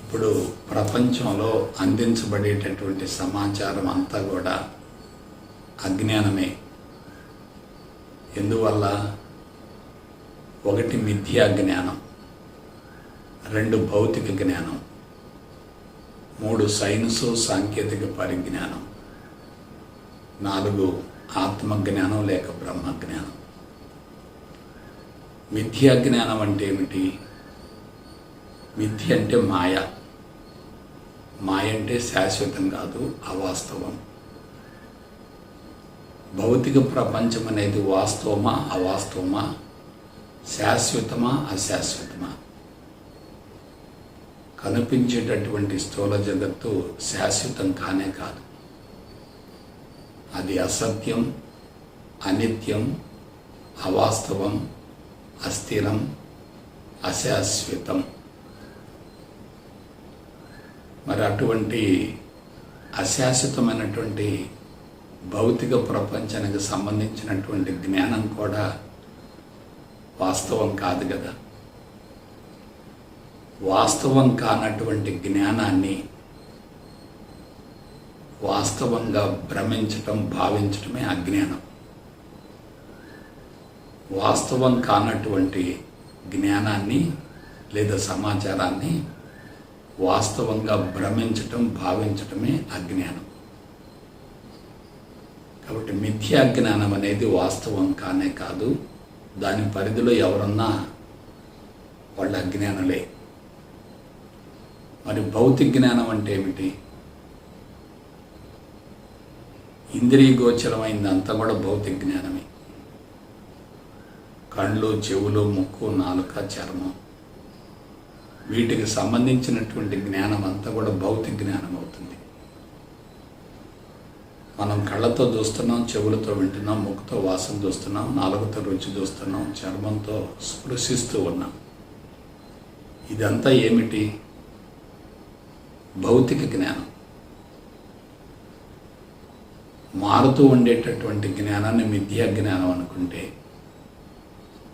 ఇప్పుడు ప్రపంచంలో అందించబడేటటువంటి సమాచారం అంతా కూడా అజ్ఞానమే. ఎందువల్ల? 1 మిథ్యా జ్ఞానం, 2 భౌతిక జ్ఞానం, 3 సైన్సు సాంకేతిక పరిజ్ఞానం, 4 ఆత్మజ్ఞానం లేక బ్రహ్మజ్ఞానం. మిథ్యా జ్ఞానం అంటే ఏమిటి? మిథ్య అంటే మాయ. మాయ అంటే శాశ్వతం కాదు, అవాస్తవం. భౌతిక ప్రపంచం అనేది వాస్తవమా అవాస్తవమా, శాశ్వతమా అశాశ్వతమా? కనిపించేటటువంటి స్థూల జగత్తు శాశ్వతం కానే కాదు. అది అసత్యం, అనిత్యం, అవాస్తవం, అస్థిరం, అశాశ్వతం. మరి అటువంటి అశాశ్వతమైనటువంటి భౌతిక ప్రపంచానికి సంబంధించినటువంటి జ్ఞానం కూడా వాస్తవం కాదు కదా. వాస్తవం కానటువంటి జ్ఞానాన్ని వాస్తవంగా భ్రమించటం, భావించటమే అజ్ఞానం. వాస్తవం కానటువంటి జ్ఞానాన్ని లేదా సమాచారాన్ని వాస్తవంగా భ్రమించటం, భావించటమే అజ్ఞానం. కాబట్టి మిథ్యా జ్ఞానం అనేది వాస్తవం కానే కాదు. దాని పరిధిలో ఎవరన్నా వాళ్ళు అజ్ఞానులే. మరి భౌతిక జ్ఞానం అంటే ఏమిటి? ఇంద్రియ గోచరమైందంతా కూడా భౌతిక జ్ఞానమే. కళ్ళు, చెవులు, ముక్కు, నాలుక, చర్మం, వీటికి సంబంధించినటువంటి జ్ఞానం అంతా కూడా భౌతిక జ్ఞానం అవుతుంది. మనం కళ్ళతో చూస్తున్నాం, చెవులతో వింటున్నాం, ముక్కుతో వాసన చూస్తున్నాం, నాలుగుతో రుచి చూస్తున్నాం, చర్మంతో స్పృశిస్తూ ఉన్నాం. ఇదంతా ఏమిటి? భౌతిక జ్ఞానం. మారుతూ ఉండేటటువంటి జ్ఞానాన్ని మిథ్యా జ్ఞానం అనుకుంటే,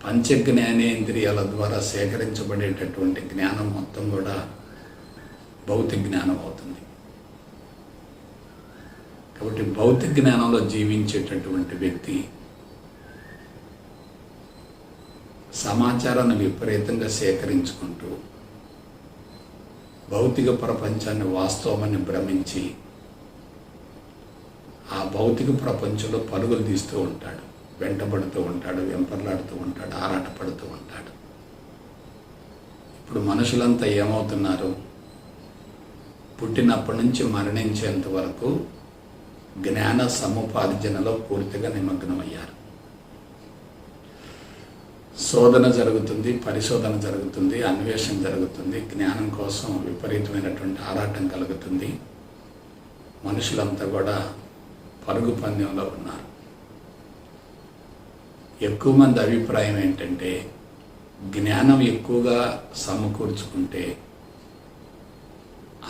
పంచజ్ఞానేంద్రియాల ద్వారా సేకరించబడేటటువంటి జ్ఞానం మొత్తం కూడా భౌతిక జ్ఞానం అవుతుంది. కాబట్టి భౌతిక జ్ఞానంలో జీవించేటటువంటి వ్యక్తి సమాచారాన్ని విపరీతంగా సేకరించుకుంటూ భౌతిక ప్రపంచాన్ని వాస్తవమని భ్రమించి ఆ భౌతిక ప్రపంచంలో పరుగులు తీస్తూ ఉంటాడు, వెంటబడుతూ ఉంటాడు, వెంపర్లాడుతూ ఉంటాడు, ఆరాటపడుతూ ఉంటాడు. ఇప్పుడు మనుషులంతా ఏమవుతున్నారు? పుట్టినప్పటి నుంచి మరణించేంత వరకు జ్ఞాన సముపార్జనలో పూర్తిగా నిమగ్నమయ్యారు. శోధన జరుగుతుంది, పరిశోధన జరుగుతుంది, అన్వేషణ జరుగుతుంది, జ్ఞానం కోసం విపరీతమైనటువంటి ఆరాటం కలుగుతుంది. మనుషులంతా కూడా పరుగు పందెంలో ఉన్నారు. ఎక్కువ మంది అభిప్రాయం ఏంటంటే జ్ఞానం ఎక్కువగా సమకూర్చుకుంటే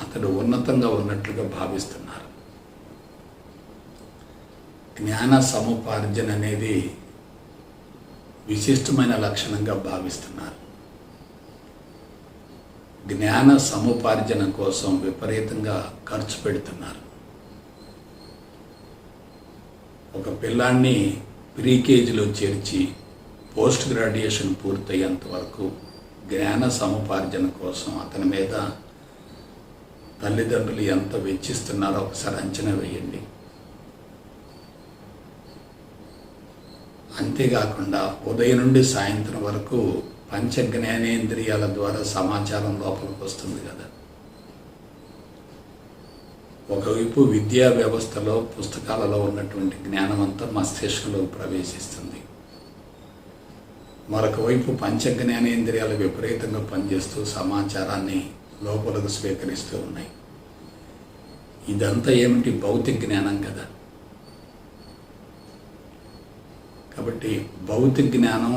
అతడు ఉన్నతంగా ఉన్నట్లుగా భావిస్తున్నారు. జ్ఞాన సముపార్జన అనేది విశిష్టమైన లక్షణంగా భావిస్తున్నారు. జ్ఞాన సముపార్జన కోసం విపరీతంగా ఖర్చు పెడుతున్నారు. ఒక పిల్లాన్ని ప్రీకేజీలో చేర్చి పోస్ట్ గ్రాడ్యుయేషన్ పూర్తయ్యేంత వరకు జ్ఞాన సముపార్జన కోసం అతని మీద తల్లిదండ్రులు ఎంత వెచ్చిస్తున్నారో ఒకసారి అంచనా వేయండి. అంతేకాకుండా ఉదయం నుండి సాయంత్రం వరకు పంచ జ్ఞానేంద్రియాల ద్వారా సమాచారం లోపలికి వస్తుంది కదా. ఒకవైపు విద్యా వ్యవస్థలో పుస్తకాలలో ఉన్నటువంటి జ్ఞానం అంతా మస్తిష్కంలో ప్రవేశిస్తుంది. మరొక వైపు పంచ జ్ఞానేంద్రియాలు విపరీతంగా పనిచేస్తూ సమాచారాన్ని లోపలకు స్వీకరిస్తూ ఉన్నాయి. ఇదంతా ఏమిటి? భౌతిక జ్ఞానం కదా. కాబట్టి భౌతిక జ్ఞానం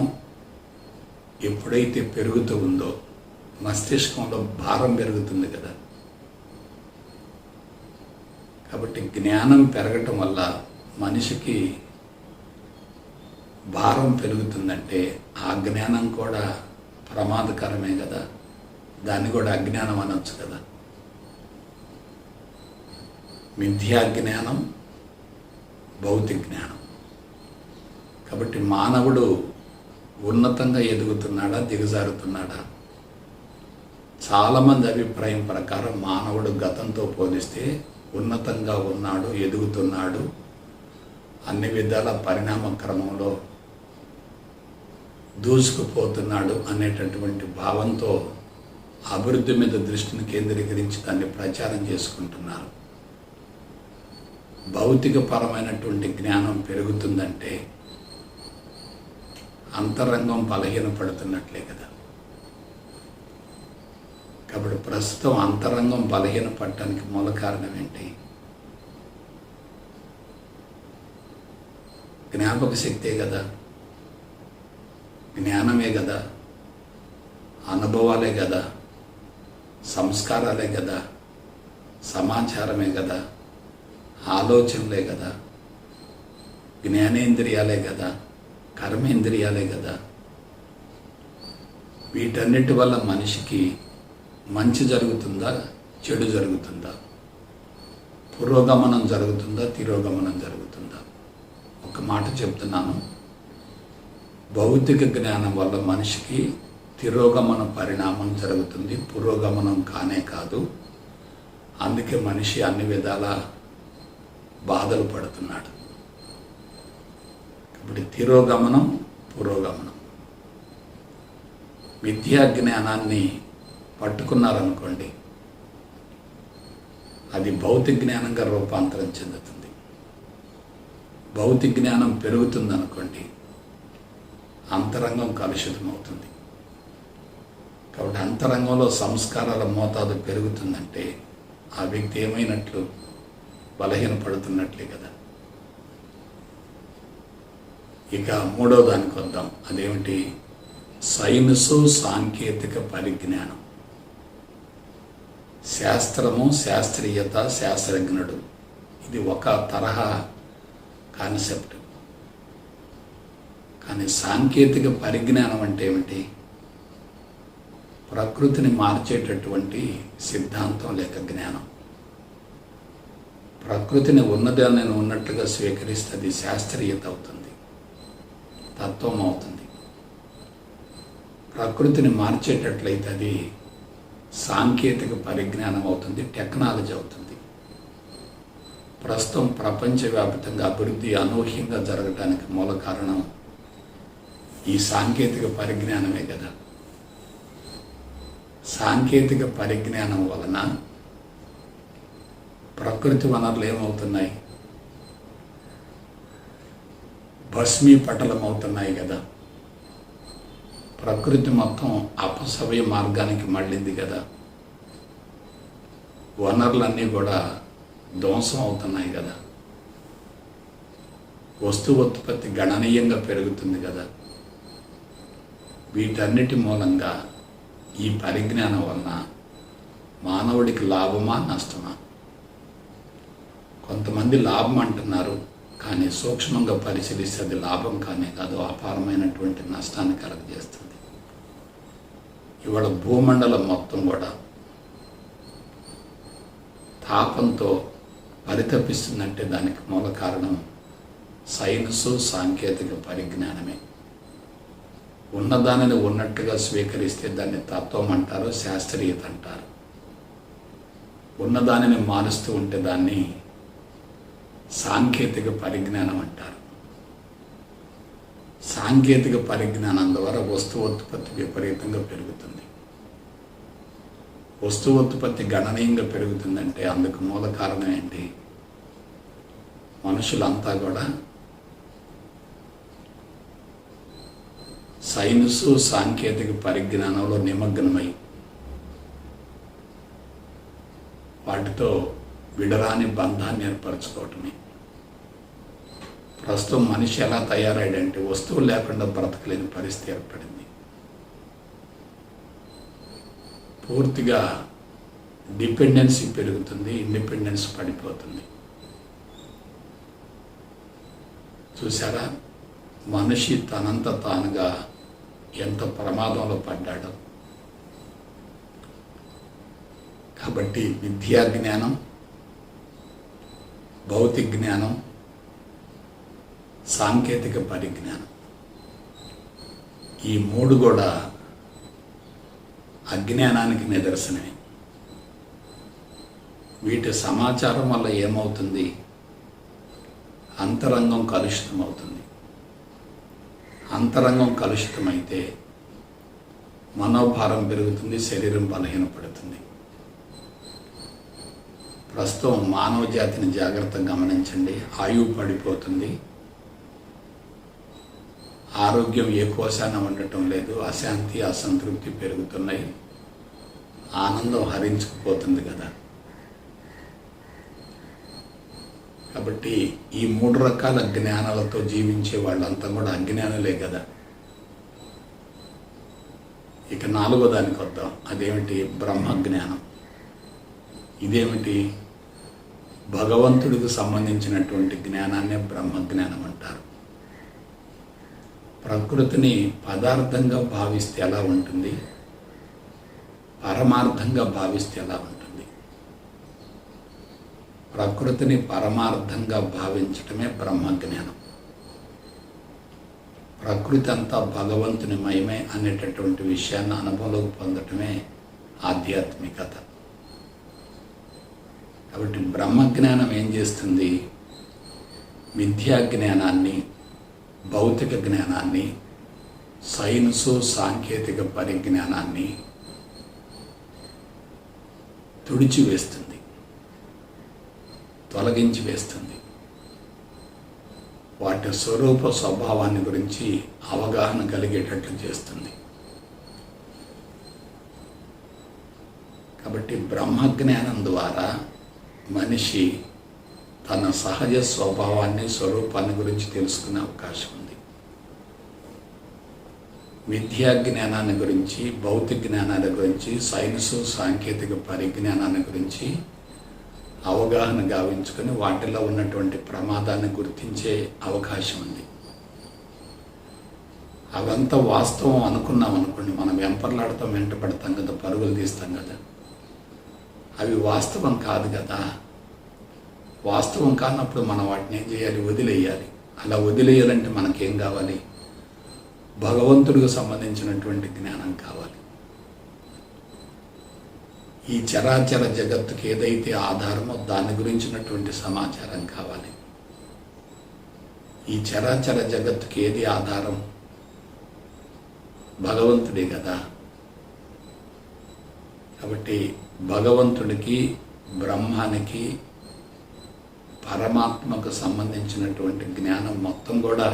ఎప్పుడైతే పెరుగుతూ ఉందో మస్తిష్కంలో భారం పెరుగుతుంది కదా. కాబట్టి జ్ఞానం పెరగటం వల్ల మనిషికి భారం పెరుగుతుందంటే ఆ జ్ఞానం కూడా ప్రమాదకరమే కదా. దాన్ని కూడా అజ్ఞానం అనొచ్చు కదా. మిథ్యా జ్ఞానం, భౌతిక జ్ఞానం. కాబట్టి మానవుడు ఉన్నతంగా ఎదుగుతున్నాడా, దిగజారుతున్నాడా? చాలామంది అభిప్రాయం ప్రకారం మానవుడు గతంతో పోలిస్తే ఉన్నతంగా ఉన్నాడు, ఎదుగుతున్నాడు, అన్ని విధాల పరిణామ క్రమంలో దూసుకుపోతున్నాడు అనేటటువంటి భావంతో అభివృద్ధి మీద దృష్టిని కేంద్రీకరించి దాన్ని ప్రచారం చేసుకుంటున్నారు. భౌతికపరమైనటువంటి జ్ఞానం పెరుగుతుందంటే అంతరంగం బలహీనపడుతున్నట్లే కదా. కాబట్టి ప్రస్తుతం అంతరంగం బలహీనపడటానికి మూల కారణం ఏంటి? జ్ఞాపక శక్తే కదా, జ్ఞానమే కదా, అనుభవాలే కదా, సంస్కారాలే కదా, సమాచారమే కదా, ఆలోచనలే కదా, జ్ఞానేంద్రియాలే కదా, కర్మేంద్రియాలే కదా. వీటన్నిటి వల్ల మనిషికి మంచి జరుగుతుందా, చెడు జరుగుతుందా, పురోగమనం జరుగుతుందా, తిరోగమనం జరుగుతుందా? ఒక మాట చెప్తున్నాను, భౌతిక జ్ఞానం వల్ల మనిషికి తిరోగమన పరిణామం జరుగుతుంది, పురోగమనం కానే కాదు. అందుకే మనిషి అన్ని విధాల బాధలు పడుతున్నాడు. కాబట్టి తిరోగమనం, పురోగమనం. విద్యా జ్ఞానాన్ని పట్టుకున్నారనుకోండి, అది భౌతిక జ్ఞానంగా రూపాంతరం చెందుతుంది. భౌతిక జ్ఞానం పెరుగుతుందనుకోండి, అంతరంగం కలుషితమవుతుంది. కాబట్టి అంతరంగంలో సంస్కారాల మోతాదు పెరుగుతుందంటే ఆ వ్యక్తి ఏమైనట్లు? బలహీనపడుతున్నట్లే కదా. ఇక మూడో దానికి వద్దాం. అదేమిటి? సైన్సు, సాంకేతిక పరిజ్ఞానం. శాస్త్రము, శాస్త్రీయత, శాస్త్రజ్ఞుడు, ఇది ఒక తరహా కాన్సెప్ట్. కానీ సాంకేతిక పరిజ్ఞానం అంటే ఏమిటి? ప్రకృతిని మార్చేటటువంటి సిద్ధాంతం లేక జ్ఞానం. ప్రకృతిని ఉన్నదాన్ని ఉన్నట్లుగా స్వీకరిస్తే అది శాస్త్రీయత అవుతుంది, తత్వం అవుతుంది. ప్రకృతిని మార్చేటట్లయితే అది సాంకేతిక పరిజ్ఞానం అవుతుంది, టెక్నాలజీ అవుతుంది. ప్రస్తుతం ప్రపంచవ్యాప్తంగా అభివృద్ధి అనూహ్యంగా జరగడానికి మూల కారణం ఈ సాంకేతిక పరిజ్ఞానమే కదా. సాంకేతిక పరిజ్ఞానం వలన ప్రకృతి వనరులు ఏమవుతున్నాయి? భస్మీపటలం అవుతున్నాయి కదా. ప్రకృతి మొత్తం అపసవ్య మార్గానికి మళ్ళింది కదా. వనరులన్నీ కూడా ధ్వంసం అవుతున్నాయి కదా. వస్తువుత్పత్తి గణనీయంగా పెరుగుతుంది కదా. వీటన్నిటి మూలంగా ఈ పరిజ్ఞానం వలన మానవుడికి లాభమా నష్టమా? కొంతమంది లాభం అంటున్నారు, కానీ సూక్ష్మంగా పరిశీలిస్తే అది లాభం కానే కాదు, అపారమైనటువంటి నష్టాన్ని కలుగజేస్తుంది. ఇవాళ భూమండలం మొత్తం కూడా తాపంతో పరితపిస్తుందంటే దానికి మూల కారణం సైన్సు, సాంకేతిక పరిజ్ఞానమే. ఉన్నదానిని ఉన్నట్టుగా స్వీకరిస్తే దాన్ని తత్వం అంటారు, శాస్త్రీయత అంటారు. ఉన్నదానిని మారుస్తూ ఉంటే దాన్ని సాంకేతిక పరిజ్ఞానం అంటారు. సాంకేతిక పరిజ్ఞానం ద్వారా వస్తువుత్పత్తి విపరీతంగా పెరుగుతుంది. వస్తువుత్పత్తి గణనీయంగా పెరుగుతుందంటే అందుకు మూల కారణం ఏంటి? మనుషులంతా కూడా సైన్సు, సాంకేతిక పరిజ్ఞానంలో నిమగ్నమై వాటితో విడరాని బంధాన్ని ఏర్పరచుకోవటమే. ప్రస్తుతం మనిషి ఎలా తయారయ్యాడంటే వస్తువులు లేకుండా బ్రతకలేని పరిస్థితి ఏర్పడింది. పూర్తిగా డిపెండెన్సీ పెరుగుతుంది, ఇండిపెండెన్స్ పడిపోతుంది. చూసారా, మనిషి తనంత తానుగా ఎంత ప్రమాదంలో పడ్డాడో. కాబట్టి విద్యా జ్ఞానం, భౌతిక జ్ఞానం, సాంకేతిక పరిజ్ఞానం, ఈ మూడు కూడా అజ్ఞానానికి నిదర్శనమే. వీటి సమాచారం వల్ల ఏమవుతుంది? అంతరంగం కలుషితమవుతుంది. అంతరంగం కలుషితమైతే మనోభారం పెరుగుతుంది, శరీరం బలహీనపడుతుంది. ప్రస్తుతం మానవ జాతిని జాగ్రత్తగా గమనించండి. ఆయువు పడిపోతుంది, ఆరోగ్యం ఏ కోశాన ఉండటం లేదు, అశాంతి, అసంతృప్తి పెరుగుతున్నాయి, ఆనందం హరించుకుపోతుంది కదా. కాబట్టి ఈ మూడు రకాల జ్ఞానాలతో జీవించే వాళ్ళంతా కూడా అజ్ఞానులే కదా. ఇక నాలుగో దానికి వద్దాం. అదేమిటి? బ్రహ్మజ్ఞానం. ఇదేమిటి? భగవంతుడికి సంబంధించినటువంటి జ్ఞానాన్నే బ్రహ్మజ్ఞానం అంటారు. ప్రకృతిని పదార్థంగా భావిస్తే ఎలా ఉంటుంది, పరమార్థంగా భావిస్తే ఎలా ఉంటుంది? ప్రకృతిని పరమార్థంగా భావించటమే బ్రహ్మజ్ఞానం. ప్రకృతి అంతా భగవంతుని మయమే అనేటటువంటి విషయాన్ని అనుభవంలోకి పొందటమే ఆధ్యాత్మికత. కాబట్టి బ్రహ్మజ్ఞానం ఏం చేస్తుంది? విద్యా జ్ఞానాన్ని, భౌతిక జ్ఞానాన్ని, సైన్సు, సాంకేతిక పరిజ్ఞానాన్ని తుడిచివేస్తుంది, తొలగించి వేస్తుంది. వాటి స్వరూప స్వభావాన్ని గురించి అవగాహన కలిగేటట్లు చేస్తుంది. కాబట్టి బ్రహ్మజ్ఞానం ద్వారా మనిషి తన సహజ స్వభావాన్ని, స్వరూపాన్ని గురించి తెలుసుకునే అవకాశం ఉంది. విద్యా జ్ఞానాన్ని గురించి, భౌతిక జ్ఞానాల గురించి, సైన్సు, సాంకేతిక పరిజ్ఞానాన్ని గురించి అవగాహన గావించుకొని వాటిలో ఉన్నటువంటి ప్రమాదాన్ని గుర్తించే అవకాశం ఉంది. అవంతా వాస్తవం అనుకున్నాం అనుకోండి, మనం వెంపర్లాడతాం, వెంటపడతాం కదా, పరుగులు తీస్తాం కదా. అవి వాస్తవం కాదు కదా. వాస్తవం కానప్పుడు మనం వాటిని ఏం చేయాలి? వదిలేయాలి. అలా వదిలేయాలంటే మనకేం కావాలి? భగవంతుడికి సంబంధించినటువంటి జ్ఞానం కావాలి. ఈ చరాచర జగత్తుకి ఏదైతే ఆధారమో దాని గురించినటువంటి సమాచారం కావాలి. ఈ చరాచర జగత్తుకి ఏది ఆధారం? భగవంతుడే కదా. కాబట్టి భగవంతుడికి, బ్రహ్మానికి, పరమాత్మకు సంబంధించినటువంటి జ్ఞానం మొత్తం కూడా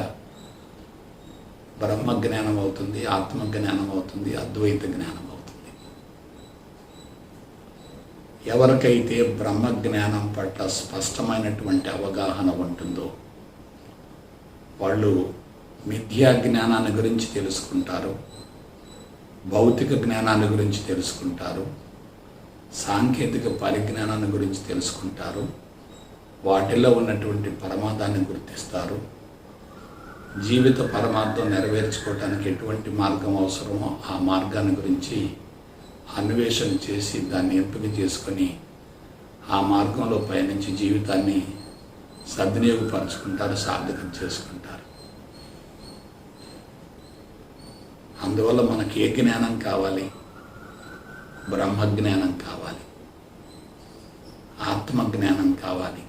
బ్రహ్మ జ్ఞానం అవుతుంది, ఆత్మ జ్ఞానం అవుతుంది, అద్వైత జ్ఞానం అవుతుంది. ఎవరికైతే బ్రహ్మ జ్ఞానం పట్ల స్పష్టమైనటువంటి అవగాహన ఉంటుందో వాళ్ళు మిథ్యా జ్ఞానాన్ని గురించి తెలుసుకుంటారు, భౌతిక జ్ఞానాన్ని గురించి తెలుసుకుంటారు, సాంకేతిక పరిజ్ఞానాన్ని గురించి తెలుసుకుంటారు, వాటిల్లో ఉన్నటువంటి పరమార్థాన్ని గుర్తిస్తారు. జీవిత పరమార్థం నెరవేర్చుకోవటానికి ఎటువంటి మార్గం అవసరమో ఆ మార్గాన్ని గురించి అన్వేషణ చేసి దాన్ని ఎంపిక చేసుకొని ఆ మార్గంలో పయనించి జీవితాన్ని సద్వినియోగపరుచుకుంటారు, సార్థకం చేసుకుంటారు. అందువల్ల మనకి ఏ జ్ఞానం కావాలి? బ్రహ్మజ్ఞానం కావాలి, ఆత్మజ్ఞానం కావాలి.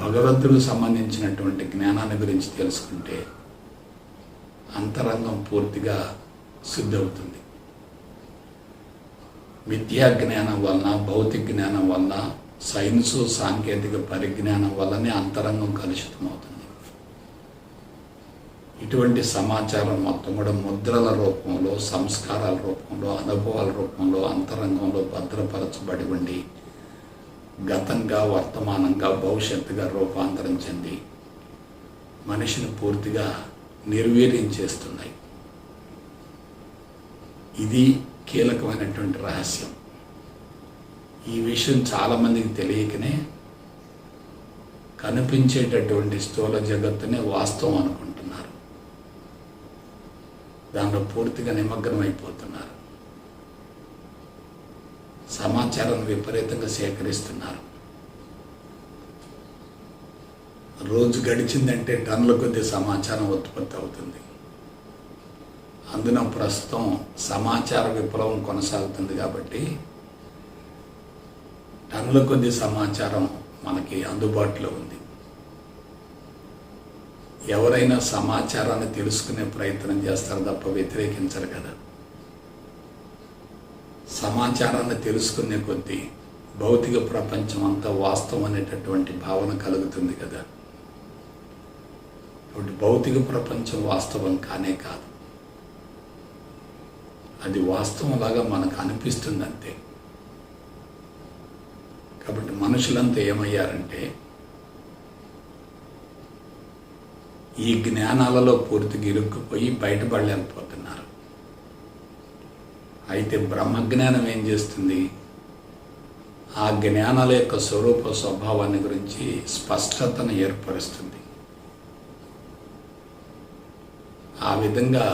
భగవంతుడికి సంబంధించినటువంటి జ్ఞానాన్ని గురించి తెలుసుకుంటే అంతరంగం పూర్తిగా శుద్ధి అవుతుంది. విద్యా జ్ఞానం వలన, భౌతిక జ్ఞానం వలన, సైన్సు సాంకేతిక పరిజ్ఞానం వల్లనే అంతరంగం కలుషితమవుతుంది. ఇటువంటి సమాచారం మొత్తం కూడా ముద్రల రూపంలో, సంస్కారాల రూపంలో, అనుభవాల రూపంలో అంతరంగంలో భద్రపరచబడి ఉండి గతంగా, వర్తమానంగా, భవిష్యత్తుగా రూపాంతరం చెంది మనిషిని పూర్తిగా నిర్వీర్యం చేస్తున్నాయి. ఇది కీలకమైనటువంటి రహస్యం. ఈ విషయం చాలామందికి తెలియకనే కనిపించేటటువంటి స్థూల జగత్తునే వాస్తవం అనుకుంటున్నారు, దానిలో పూర్తిగా నిమగ్నమైపోతున్నారు. సమాచారాన్ని విపరీతంగా సేకరిస్తున్నారు. రోజు గడిచిందంటే టన్నుల కొద్ది సమాచారం ఉత్పత్తి అవుతుంది. అందున ప్రస్తుతం సమాచార విప్లవం కొనసాగుతుంది కాబట్టి టన్నుల కొద్ది సమాచారం మనకి అందుబాటులో ఉంది. ఎవరైనా సమాచారాన్ని తెలుసుకునే ప్రయత్నం చేస్తారు తప్ప వ్యతిరేకించరు కదా. సమాచారాన్ని తెలుసుకునే కొద్దీ భౌతిక ప్రపంచం అంతా వాస్తవం అనేటటువంటి భావన కలుగుతుంది కదా. కాబట్టి భౌతిక ప్రపంచం వాస్తవం కానే కాదు, అది వాస్తవంలాగా మనకు అనిపిస్తుంది అంతే. కాబట్టి మనుషులంతా ఏమయ్యారంటే ఈ జ్ఞానాలలో పూర్తిగా ఇరుక్కుపోయి బయటపడలేకపోతున్నారు. అయితే బ్రహ్మజ్ఞానం ఏం చేస్తుంది? ఆ జ్ఞానాల యొక్క స్వరూప స్వభావాన్ని గురించి స్పష్టతను ఏర్పరుస్తుంది. ఆ విధంగా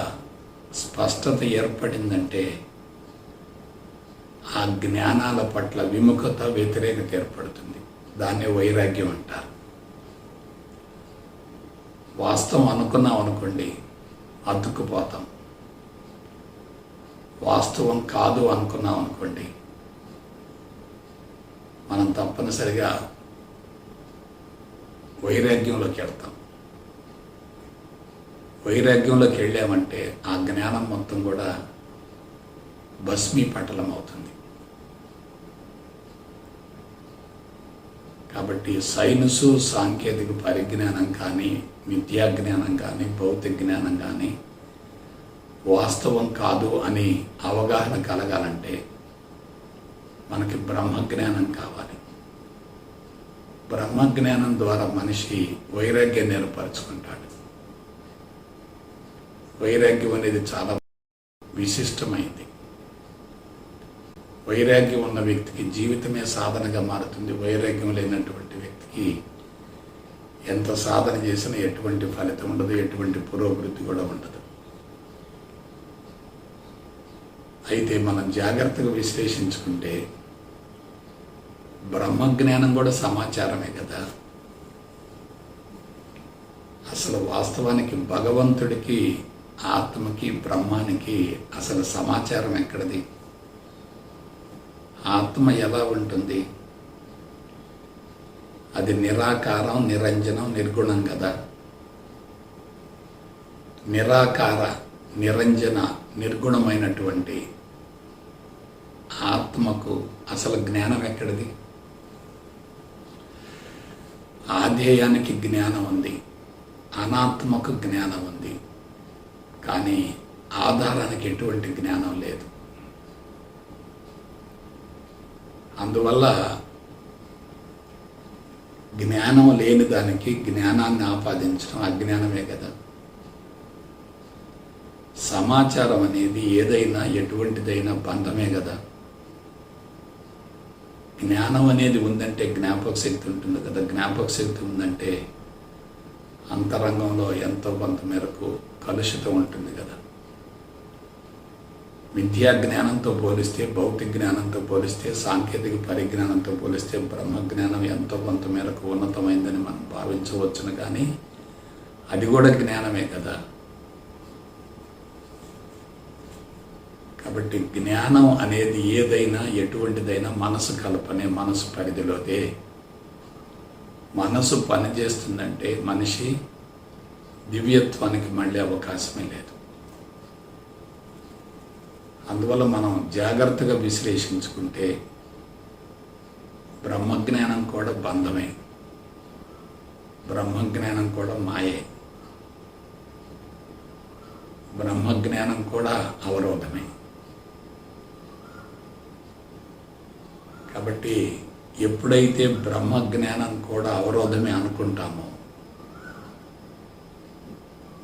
స్పష్టత ఏర్పడిందంటే ఆ జ్ఞానాల పట్ల విముఖత, వ్యతిరేకత ఏర్పడుతుంది. దాన్నే వైరాగ్యం అంటారు. వాస్తవం అనుకున్నాం అనుకోండి, అతుక్కుపోతాం. వాస్తవం కాదు అనుకున్నాం అనుకోండి, మనం తప్పనిసరిగా వైరాగ్యంలోకి వెళ్తాం. వైరాగ్యంలోకి వెళ్ళామంటే ఆ జ్ఞానం మొత్తం కూడా భస్మీపటలం అవుతుంది. కాబట్టి సైన్సు సాంకేతిక పరిజ్ఞానం కానీ, విద్యా జ్ఞానం కానీ, భౌతిక జ్ఞానం కానీ వాస్తవం కాదు అని అవగాహన కలగాలంటే మనకి బ్రహ్మజ్ఞానం కావాలి. బ్రహ్మజ్ఞానం ద్వారా మనిషి వైరాగ్యాన్ని ఏర్పరచుకుంటాడు. వైరాగ్యం అనేది చాలా విశిష్టమైంది. వైరాగ్యం ఉన్న వ్యక్తికి జీవితమే సాధనగా మారుతుంది. వైరాగ్యం లేనటువంటి వ్యక్తికి ఎంత సాధన చేసినా ఎటువంటి ఫలితం ఉండదు, ఎటువంటి పురోభివృద్ధి కూడా ఉండదు. అయితే మనం జాగ్రత్తగా విశ్లేషించుకుంటే బ్రహ్మజ్ఞానం కూడా సమాచారమే కదా. అసలు వాస్తవానికి భగవంతుడికి, ఆత్మకి, బ్రహ్మానికి అసలు సమాచారం ఎక్కడిది? ఆత్మ ఎలా ఉంటుంది? అది నిరాకారం, నిరంజనం, నిర్గుణం కదా. నిరాకార, నిరంజన, నిర్గుణమైనటువంటి ఆత్మకు అసలు జ్ఞానం ఎక్కడిది? ఆధేయానికి జ్ఞానం ఉంది, అనాత్మకు జ్ఞానం ఉంది, కానీ ఆధారానికి ఎటువంటి జ్ఞానం లేదు. అందువల్ల జ్ఞానం లేని దానికి జ్ఞానాన్ని ఆపాదించడం అజ్ఞానమే కదా. సమాచారం అనేది ఏదైనా ఎటువంటిదైనా బంధమే కదా. జ్ఞానం అనేది ఉందంటే జ్ఞాపక శక్తి ఉంటుంది కదా. జ్ఞాపక శక్తి ఉందంటే అంతరంగంలో ఎంతో కొంత మేరకు కలుషితం ఉంటుంది కదా. విద్యా జ్ఞానంతో పోలిస్తే, భౌతిక జ్ఞానంతో పోలిస్తే, సాంకేతిక పరిజ్ఞానంతో పోలిస్తే బ్రహ్మజ్ఞానం ఎంతో కొంత మేరకు ఉన్నతమైందని మనం భావించవచ్చును. కానీ అది కూడా జ్ఞానమే కదా. కాబట్టి జ్ఞానం అనేది ఏదైనా ఎటువంటిదైనా మనసు కల్పనే, మనసు పరిధిలోదే. మనసు పనిచేస్తుందంటే మనిషి దివ్యత్వానికి మళ్ళీ అవకాశమే లేదు. అందువల్ల మనం జాగ్రత్తగా విశ్లేషించుకుంటే బ్రహ్మజ్ఞానం కూడా బంధమే, బ్రహ్మజ్ఞానం కూడా మాయే, బ్రహ్మజ్ఞానం కూడా అవరోధమే. కాబట్టి ఎప్పుడైతే బ్రహ్మజ్ఞానం కూడా అవరోధమే అనుకుంటామో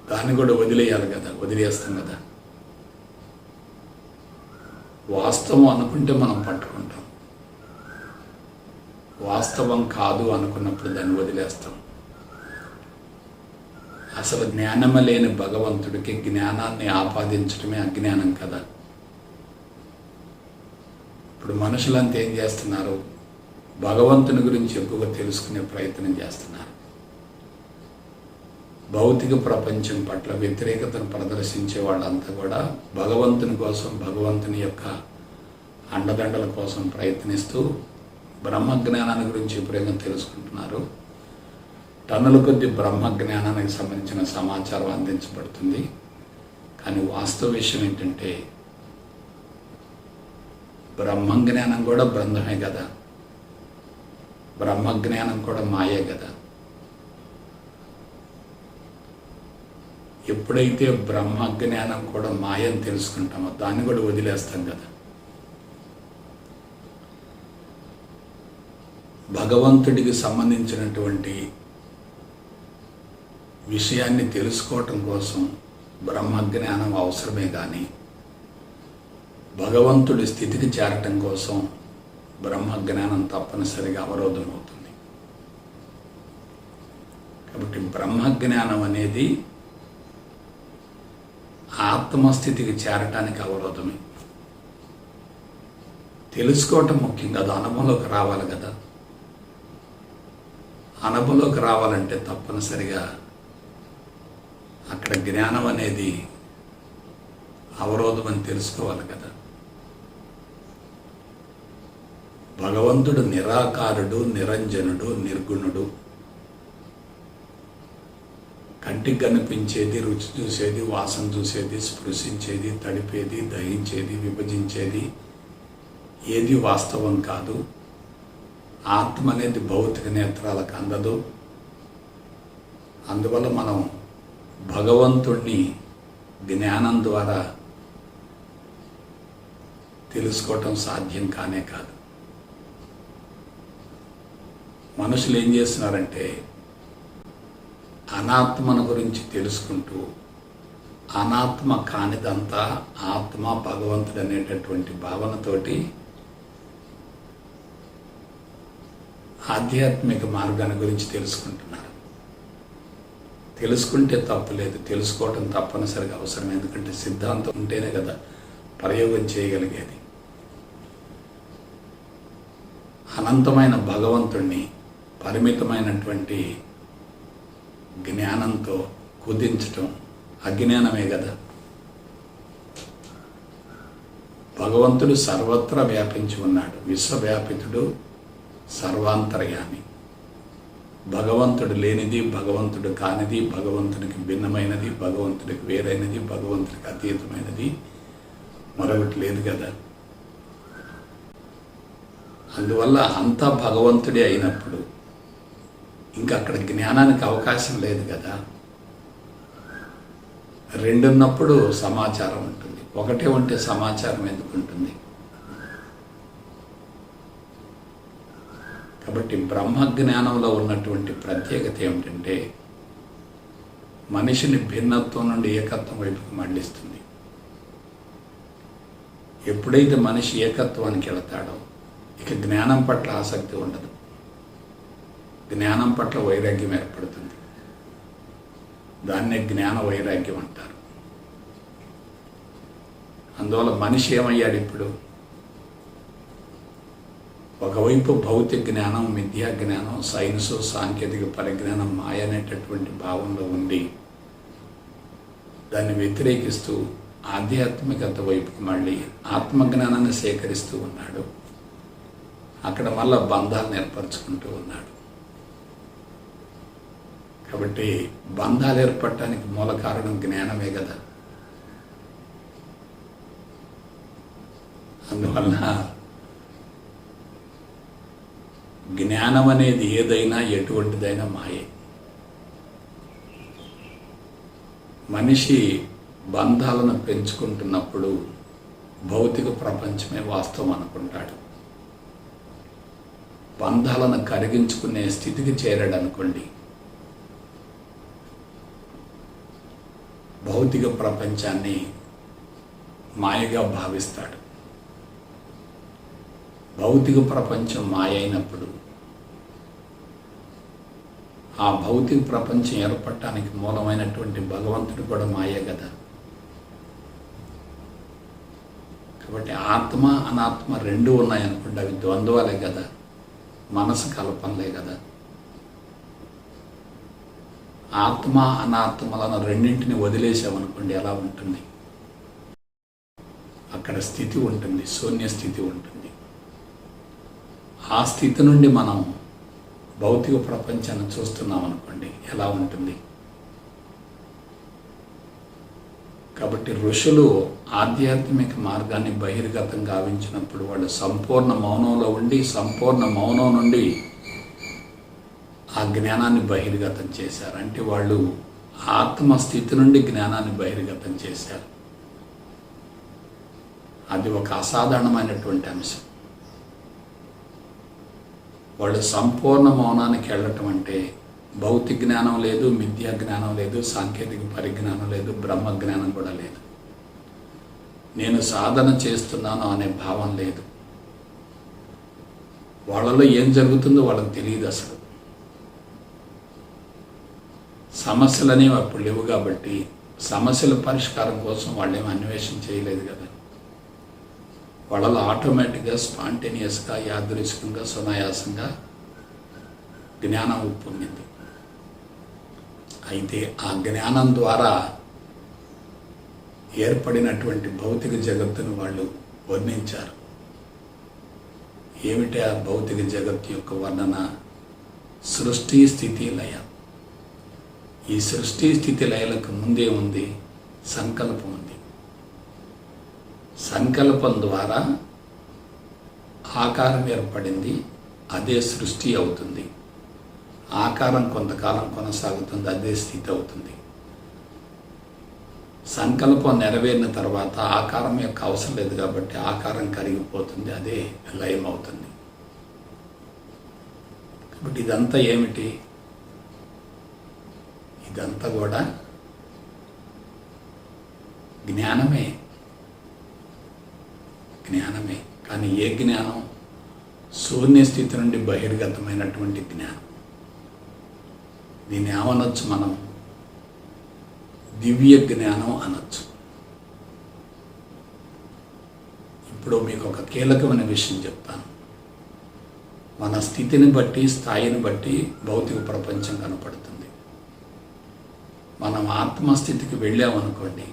దాన్ని కూడా వదిలేయాలి కదా, వదిలేస్తాం కదా. వాస్తవం అనుకుంటే మనం పట్టుకుంటాం, వాస్తవం కాదు అనుకున్నప్పుడు దాన్ని వదిలేస్తాం. అసలు జ్ఞానమే లేని భగవంతుడికి జ్ఞానాన్ని ఆపాదించడమే అజ్ఞానం కదా. ఇప్పుడు మనుషులంతా ఏం చేస్తున్నారు? భగవంతుని గురించి ఎక్కువగా తెలుసుకునే ప్రయత్నం చేస్తున్నారు. భౌతిక ప్రపంచం పట్ల వ్యతిరేకతను ప్రదర్శించే వాళ్ళంతా కూడా భగవంతుని కోసం, భగవంతుని యొక్క అండదండల కోసం ప్రయత్నిస్తూ బ్రహ్మజ్ఞానాన్ని గురించి ఎప్పుడైనా తెలుసుకుంటున్నారు. టన్నుల కొద్ది బ్రహ్మజ్ఞానానికి సంబంధించిన సమాచారం అందించబడుతుంది. కానీ వాస్తవ విషయం ఏంటంటే బ్రహ్మజ్ఞానం కూడా బంధమే కదా, బ్రహ్మజ్ఞానం కూడా మాయే కదా. ఎప్పుడైతే బ్రహ్మజ్ఞానం కూడా మాయని తెలుసుకుంటామో దాన్ని కూడా వదిలేస్తాం కదా. భగవంతుడికి సంబంధించినటువంటి విషయాన్ని తెలుసుకోవటం కోసం బ్రహ్మజ్ఞానం అవసరమే కానీ భగవంతుడి స్థితికి చేరటం కోసం బ్రహ్మజ్ఞానం తప్పనిసరిగా అవరోధం అవుతుంది. కాబట్టి బ్రహ్మజ్ఞానం అనేది ఆత్మస్థితికి చేరటానికి అవరోధమే. తెలుసుకోవటం ముఖ్యం కదా, అనుభవంలోకి రావాలి కదా. అనుభవంలోకి రావాలంటే తప్పనిసరిగా అక్కడ జ్ఞానం అనేది అవరోధం అని తెలుసుకోవాలి కదా. భగవంతుడు నిరాకారుడు, నిరంజనుడు, నిర్గుణుడు. కంటికి కనిపించేది, రుచి చూసేది, వాసన చూసేది, స్పృశించేది, తడిపేది, దహించేది, విభజించేది ఏది వాస్తవం కాదు. ఆత్మ అనేది భౌతిక నేత్రాలకు అందదు. అందువల్ల మనం భగవంతుణ్ణి జ్ఞానం ద్వారా తెలుసుకోవటం సాధ్యం కానే కాదు. మనుషులు ఏం చేస్తున్నారంటే అనాత్మను గురించి తెలుసుకుంటూ అనాత్మ కానిదంతా ఆత్మ, భగవంతుడు అనేటటువంటి భావనతోటి ఆధ్యాత్మిక మార్గాన్ని గురించి తెలుసుకుంటున్నారు. తెలుసుకుంటే తప్పు లేదు, తెలుసుకోవటం తప్పనిసరిగా అవసరం. ఎందుకంటే సిద్ధాంతం ఉంటేనే కదా ప్రయోగం చేయగలిగేది. అనంతమైన భగవంతుణ్ణి పరిమితమైనటువంటి జ్ఞానంతో కుదించటం అజ్ఞానమే కదా. భగవంతుడు సర్వత్రా వ్యాపించి ఉన్నాడు, విశ్వవ్యాపితుడు, సర్వాంతర్యామి. భగవంతుడు లేనిది, భగవంతుడు కానిది, భగవంతుడికి భిన్నమైనది, భగవంతుడికి వేరైనది, భగవంతుడికి అతీతమైనది మరొకటి లేదు కదా. అందువల్ల అంతా భగవంతుడే అయినప్పుడు ఇంకా అక్కడ జ్ఞానానికి అవకాశం లేదు కదా. రెండున్నప్పుడు సమాచారం ఉంటుంది, ఒకటే ఉంటే సమాచారం ఎందుకు ఉంటుంది? కాబట్టి బ్రహ్మ జ్ఞానంలో ఉన్నటువంటి ప్రత్యేకత ఏమిటంటే మనిషిని భిన్నత్వం నుండి ఏకత్వం వైపుకి మళ్ళిస్తుంది. ఎప్పుడైతే మనిషి ఏకత్వానికి వెళతాడో ఇక జ్ఞానం పట్ల ఆసక్తి ఉండదు, జ్ఞానం పట్ల వైరాగ్యం ఏర్పడుతుంది. దాన్నే జ్ఞాన వైరాగ్యం అంటారు. అందువల్ల మనిషి ఏమయ్యాడు ఇప్పుడు? ఒకవైపు భౌతిక జ్ఞానం, మిథ్యా జ్ఞానం, సైన్సు, సాంకేతిక పరిజ్ఞానం మాయ అనేటటువంటి భావంలో ఉండి దాన్ని వ్యతిరేకిస్తూ ఆధ్యాత్మికత వైపుకి మళ్ళీ ఆత్మజ్ఞానాన్ని సేకరిస్తూ ఉన్నాడు. అక్కడ మళ్ళా బంధాలను ఏర్పరచుకుంటూ ఉన్నాడు. కాబట్టి బంధాలు ఏర్పడటానికి మూల కారణం జ్ఞానమే కదా. అందువలన జ్ఞానం అనేది ఏదైనా ఎటువంటిదైనా మాయే. మనిషి బంధాలను పెంచుకుంటున్నప్పుడు భౌతిక ప్రపంచమే వాస్తవం అనుకుంటాడు. బంధాలను కరిగించుకునే స్థితికి చేరాడు అనుకోండి, భౌతిక ప్రపంచాన్ని మాయగా భావిస్తాడు. భౌతిక ప్రపంచం మాయ అయినప్పుడు ఆ భౌతిక ప్రపంచం ఏర్పడటానికి మూలమైనటువంటి భగవంతుడు కూడా మాయే కదా. కాబట్టి ఆత్మ అనాత్మ రెండు ఉన్నాయనుకోండి, అవి ద్వంద్వాలే కదా, మనసు కల్పనలే కదా. ఆత్మ అనాత్మలను రెండింటిని వదిలేసామనుకోండి ఎలా ఉంటుంది? అక్కడ స్థితి ఉంటుంది, శూన్య స్థితి ఉంటుంది. ఆ స్థితి నుండి మనం భౌతిక ప్రపంచాన్ని చూస్తున్నాం అనుకోండి ఎలా ఉంటుంది? కాబట్టి ఋషులు ఆధ్యాత్మిక మార్గాన్ని బహిర్గతం గావించినప్పుడు వాళ్ళు సంపూర్ణ మౌనంలో ఉండి సంపూర్ణ మౌనం నుండి ఆ జ్ఞానాన్ని బహిర్గతం చేశారు. అంటే వాళ్ళు ఆత్మస్థితి నుండి జ్ఞానాన్ని బహిర్గతం చేశారు. అది ఒక అసాధారణమైనటువంటి అంశం. వాళ్ళు సంపూర్ణ మౌనానికి వెళ్ళటం అంటే భౌతిక జ్ఞానం లేదు, మిథ్యా జ్ఞానం లేదు, సాంకేతిక పరిజ్ఞానం లేదు, బ్రహ్మ జ్ఞానం కూడా లేదు. నేను సాధన చేస్తున్నాను అనే భావం లేదు. వాళ్ళలో ఏం జరుగుతుందో వాళ్ళకి తెలియదు అసలు. సమస్యలు అనేవి అప్పుడు లేవు కాబట్టి సమస్యల పరిష్కారం కోసం వాళ్ళు ఏమి అన్వేషణ చేయలేదు కదా. వాళ్ళలో ఆటోమేటిక్గా, స్పాంటేనియస్గా, యాదృచ్ఛికంగా, సునాయాసంగా జ్ఞానం ఉప్పొంగింది. అయితే ఆ జ్ఞానం ద్వారా ఏర్పడినటువంటి భౌతిక జగత్తును వాళ్ళు వర్ణించారు. ఏమిటి ఆ భౌతిక జగత్తు యొక్క వర్ణన? సృష్టి, స్థితి, లయ. ఈ సృష్టి, స్థితి, లయలకు ముందే ఉంది సంకల్పం ఉంది. సంకల్పం ద్వారా ఆకారం ఏర్పడింది, అదే సృష్టి అవుతుంది. ఆకారం కొంతకాలం కొనసాగుతుంది, అదే స్థితి అవుతుంది. సంకల్పం నెరవేరిన తర్వాత ఆకారం యొక్క అవసరం లేదు కాబట్టి ఆకారం కరిగిపోతుంది, అదే లయం అవుతుంది. కాబట్టి ఇదంతా ఏమిటి? ఇదంతా కూడా జ్ఞానమే. జ్ఞానమే. కానీ ఏ జ్ఞానం? శూన్య స్థితి నుండి బహిర్గతమైనటువంటి జ్ఞానం. దీన్ని ఏమనొచ్చు మనం? దివ్య జ్ఞానం అనొచ్చు. ఇప్పుడు మీకు ఒక కీలకమైన విషయం చెప్తాను. మన స్థితిని బట్టి, స్థాయిని బట్టి భౌతిక ప్రపంచం కనపడుతుంది. మనం ఆత్మస్థితికి వెళ్ళామనుకోండి,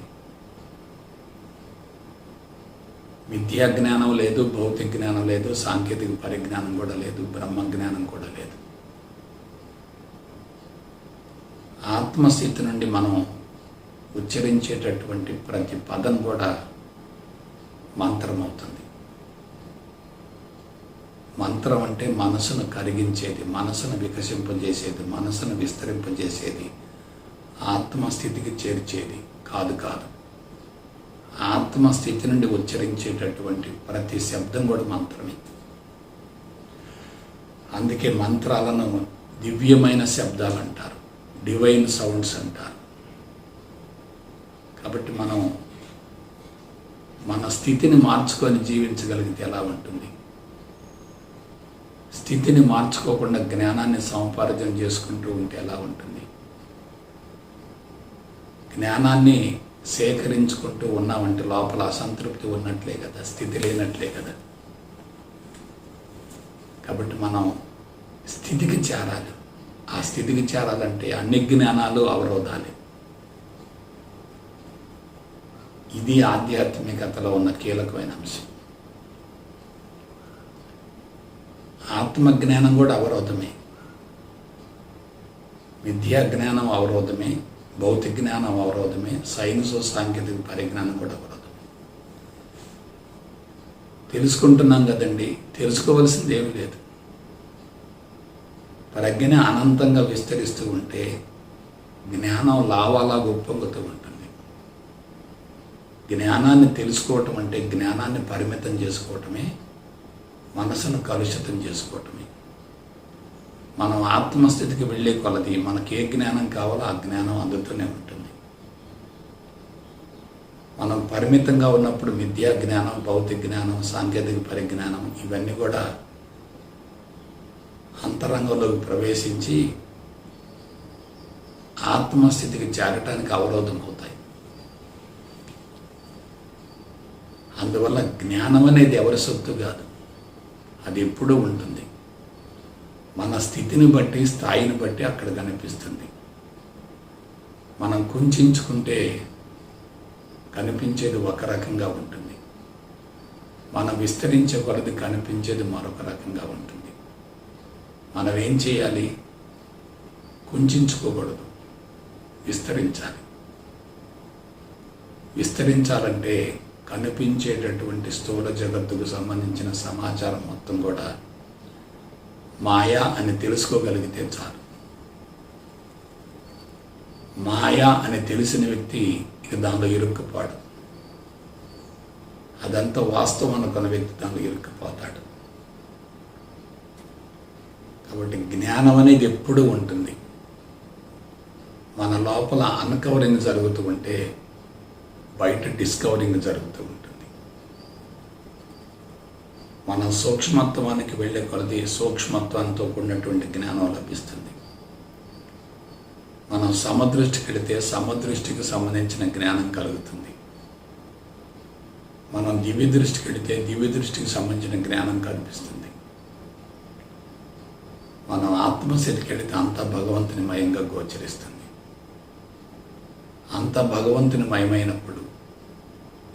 విద్యా జ్ఞానం లేదు, భౌతిక జ్ఞానం లేదు, సాంకేతిక పరిజ్ఞానం కూడా లేదు, బ్రహ్మ జ్ఞానం కూడా లేదు. ఆత్మస్థితి నుండి మనం ఉచ్చరించేటటువంటి ప్రతి పదం కూడా మంత్రం అవుతుంది. మంత్రం అంటే మనసును కరిగించేది, మనసును వికసింపజేసేది, మనసును విస్తరింపజేసేది, ఆత్మస్థితికి చేర్చేది కాదు. ఆత్మస్థితి నుండి ఉచ్చరించేటటువంటి ప్రతి శబ్దం కూడా మంత్రమే. అందుకే మంత్రాలను దివ్యమైన శబ్దాలు అంటారు, డివైన్ సౌండ్స్ అంటారు. కాబట్టి మనం మన స్థితిని మార్చుకొని జీవించగలిగితే ఎలా ఉంటుంది? స్థితిని మార్చుకోకుండా జ్ఞానాన్ని సముపార్జన చేసుకుంటూ ఉంటే ఎలా ఉంటుంది? జ్ఞానాన్ని సేకరించుకుంటూ ఉన్నామంటే లోపల అసంతృప్తి ఉన్నట్లే కదా, స్థితి లేనట్లే కదా. కాబట్టి మనం స్థితికి చేరాలి. ఆ స్థితికి చేరాలంటే అన్ని జ్ఞానాలు అవరోధాలే. ఇది ఆధ్యాత్మికతలో ఉన్న కీలకమైన అంశం. ఆత్మజ్ఞానం కూడా అవరోధమే, విద్యా జ్ఞానం అవరోధమే, భౌతిక జ్ఞానం అవరోధమే, సైన్స్ సాంకేతిక పరిజ్ఞానం కూడా అవరోధమే. తెలుసుకుంటున్నాం కదండి, తెలుసుకోవలసింది ఏమీ లేదు. ప్రజ్ఞ అనంతంగా విస్తరిస్తూ ఉంటే జ్ఞానం లావాలా ఉప్పొంగుతూ ఉంటుంది. జ్ఞానాన్ని తెలుసుకోవటం అంటే జ్ఞానాన్ని పరిమితం చేసుకోవటమే, మనసును కలుషితం చేసుకోవటమే. మనం ఆత్మస్థితికి వెళ్ళే కొలది మనకి ఏ జ్ఞానం కావాలో ఆ జ్ఞానం అందుతూనే ఉంటుంది. మనం పరిమితంగా ఉన్నప్పుడు విద్యా జ్ఞానం, భౌతిక జ్ఞానం, సాంకేతిక పరిజ్ఞానం ఇవన్నీ కూడా అంతరంగంలోకి ప్రవేశించి ఆత్మస్థితికి చేరటానికి అవరోధం అవుతాయి. అందువల్ల జ్ఞానం అనేది ఎవరి సొత్తు కాదు, అది ఎప్పుడూ ఉంటుంది. మన స్థితిని బట్టి, స్థాయిని బట్టి అక్కడ కనిపిస్తుంది. మనం కుంచుకుంటే కనిపించేది ఒక రకంగా ఉంటుంది, మనం విస్తరించే కొలది కనిపించేది మరొక రకంగా ఉంటుంది. మనం ఏం చేయాలి? కుంచుకోకూడదు, విస్తరించాలి. విస్తరించాలంటే కనిపించేటటువంటి స్థూల జగత్తుకు సంబంధించిన సమాచారం మొత్తం కూడా మాయా అని తెలుసుకోగలిగితే చాలు. మాయా అని తెలిసిన వ్యక్తి ఇక దానిలో ఇరుక్కుపోడు. అదంతా వాస్తవం అనుకున్న వ్యక్తి దానిలో ఇరుక్కుపోతాడు. కాబట్టి జ్ఞానం అనేది ఎప్పుడూ ఉంటుంది. మన లోపల అన్కవరింగ్ జరుగుతూ ఉంటే బయట డిస్కవరింగ్ జరుగుతూ ఉంటుంది. మనం సూక్ష్మత్వానికి వెళ్ళే కొలది సూక్ష్మత్వంతో కూడినటువంటి జ్ఞానం లభిస్తుంది. మనం సమదృష్టికి వెళితే సమదృష్టికి సంబంధించిన జ్ఞానం కలుగుతుంది. మనం దివ్య దృష్టికి వెళితే దివ్య దృష్టికి సంబంధించిన జ్ఞానం కనిపిస్తుంది. మనం ఆత్మస్థితికి వెళితే అంతా భగవంతుని మయంగా గోచరిస్తుంది. అంత భగవంతుని మయమైనప్పుడు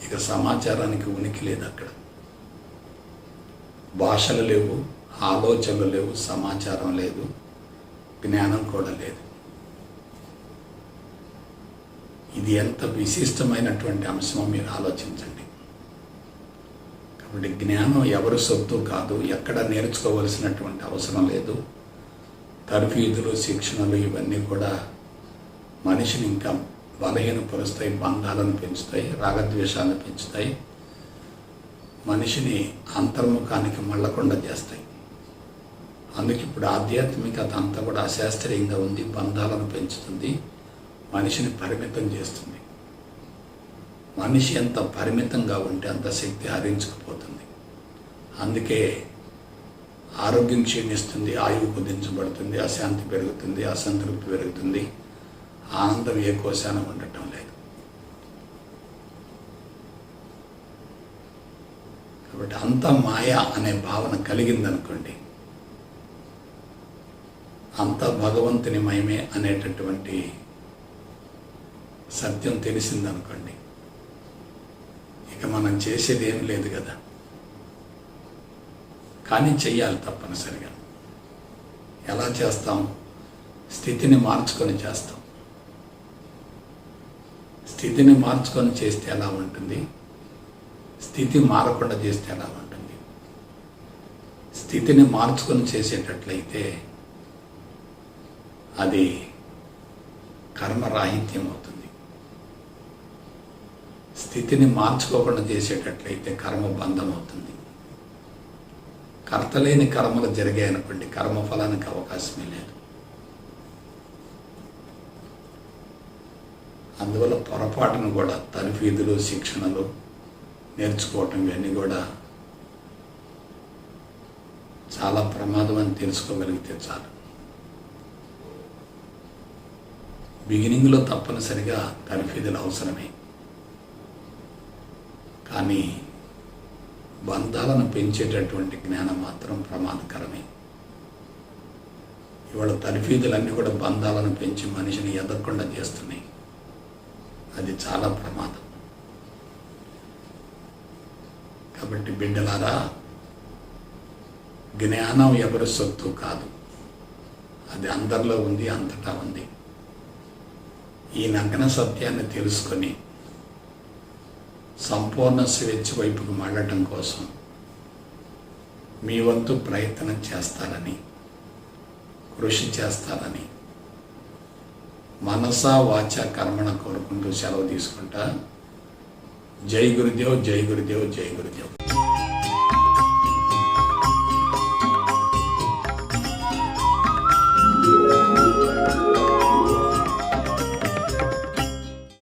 ఇక సమాచారానికి ఉనికి లేదు. అక్కడ భాషలు లేవు, ఆలోచనలు లేవు, సమాచారం లేదు, జ్ఞానం కూడా లేదు. ఇది ఎంత విశిష్టమైనటువంటి అంశమో మీరు ఆలోచించండి. కాబట్టి జ్ఞానం ఎవరి సొత్తు కాదు, ఎక్కడ నేర్చుకోవలసినటువంటి అవసరం లేదు. తర్ఫీదులు, శిక్షణలు ఇవన్నీ కూడా మనిషిని ఇంకా బలహీనపరుస్తాయి, బంధాలను పెంచుతాయి, రాగద్వేషాలను పెంచుతాయి, మనిషిని అంతర్ముఖానికి మళ్ళకుండా చేస్తాయి. అందుకే ఇప్పుడు ఆధ్యాత్మికత అంతా కూడా అశాస్త్రీయంగా ఉంది, బంధాలను పెంచుతుంది, మనిషిని పరిమితం చేస్తుంది. మనిషి ఎంత పరిమితంగా ఉంటే అంత శక్తి హరించుకుపోతుంది. అందుకే ఆరోగ్యం క్షీణిస్తుంది, ఆయువు కుదించబడుతుంది, అశాంతి పెరుగుతుంది, అసంతృప్తి పెరుగుతుంది, ఆనందం ఏ కోశాన ఉండటం లేదు. కాబట్టి అంత మాయా అనే భావన కలిగిందనుకోండి, అంత భగవంతుని మయమే అనేటటువంటి సత్యం తెలిసిందనుకోండి, ఇక మనం చేసేది ఏం లేదు కదా. కానీ చెయ్యాలి తప్పనిసరిగా. ఎలా చేస్తాం? స్థితిని మార్చుకొని చేస్తాం. స్థితిని మార్చుకొని చేస్తే ఎలా ఉంటుంది? స్థితి మారకుండా చేస్తే ఎలా ఉంటుంది? స్థితిని మార్చుకొని చేసేటట్లయితే అది కర్మరాహిత్యం అవుతుంది. స్థితిని మార్చుకోకుండా చేసేటట్లయితే కర్మబంధం అవుతుంది. కర్తలేని కర్మలు జరిగాయి అనుకోండి, కర్మఫలానికి అవకాశమే లేదు. అందువల్ల పొరపాటును కూడా తర్ఫీదులు, శిక్షణలు నేర్చుకోవటం ఇవన్నీ కూడా చాలా ప్రమాదం అని తెలుసుకోగలిగితే చాలు. బిగినింగ్లో తప్పనిసరిగా తర్ఫీదులు అవసరమే, కానీ బంధాలను పెంచేటటువంటి జ్ఞానం మాత్రం ప్రమాదకరమే. ఇవాళ తర్ఫీదులన్నీ కూడా బంధాలను పెంచి మనిషిని ఎదగకుండా చేస్తున్నాయి. అది చాలా ప్రమాదం. కాబట్టి బిడ్డలారా, జ్ఞానం ఎవరి సొత్తు కాదు, అది అందరిలో ఉంది, అంతటా ఉంది. ఈ నగ్న సత్యాన్ని తెలుసుకొని సంపూర్ణ స్వేచ్ఛ వైపుకు మళ్ళటం కోసం మీ వంతు ప్రయత్నం చేస్తారని, కృషి చేస్తారని మనసా వాచ కర్మణ కోరుకుంటూ సెలవు తీసుకుంటా. జై గురుదేవ్, జై గురుదేవ్, జై గురుదేవ్.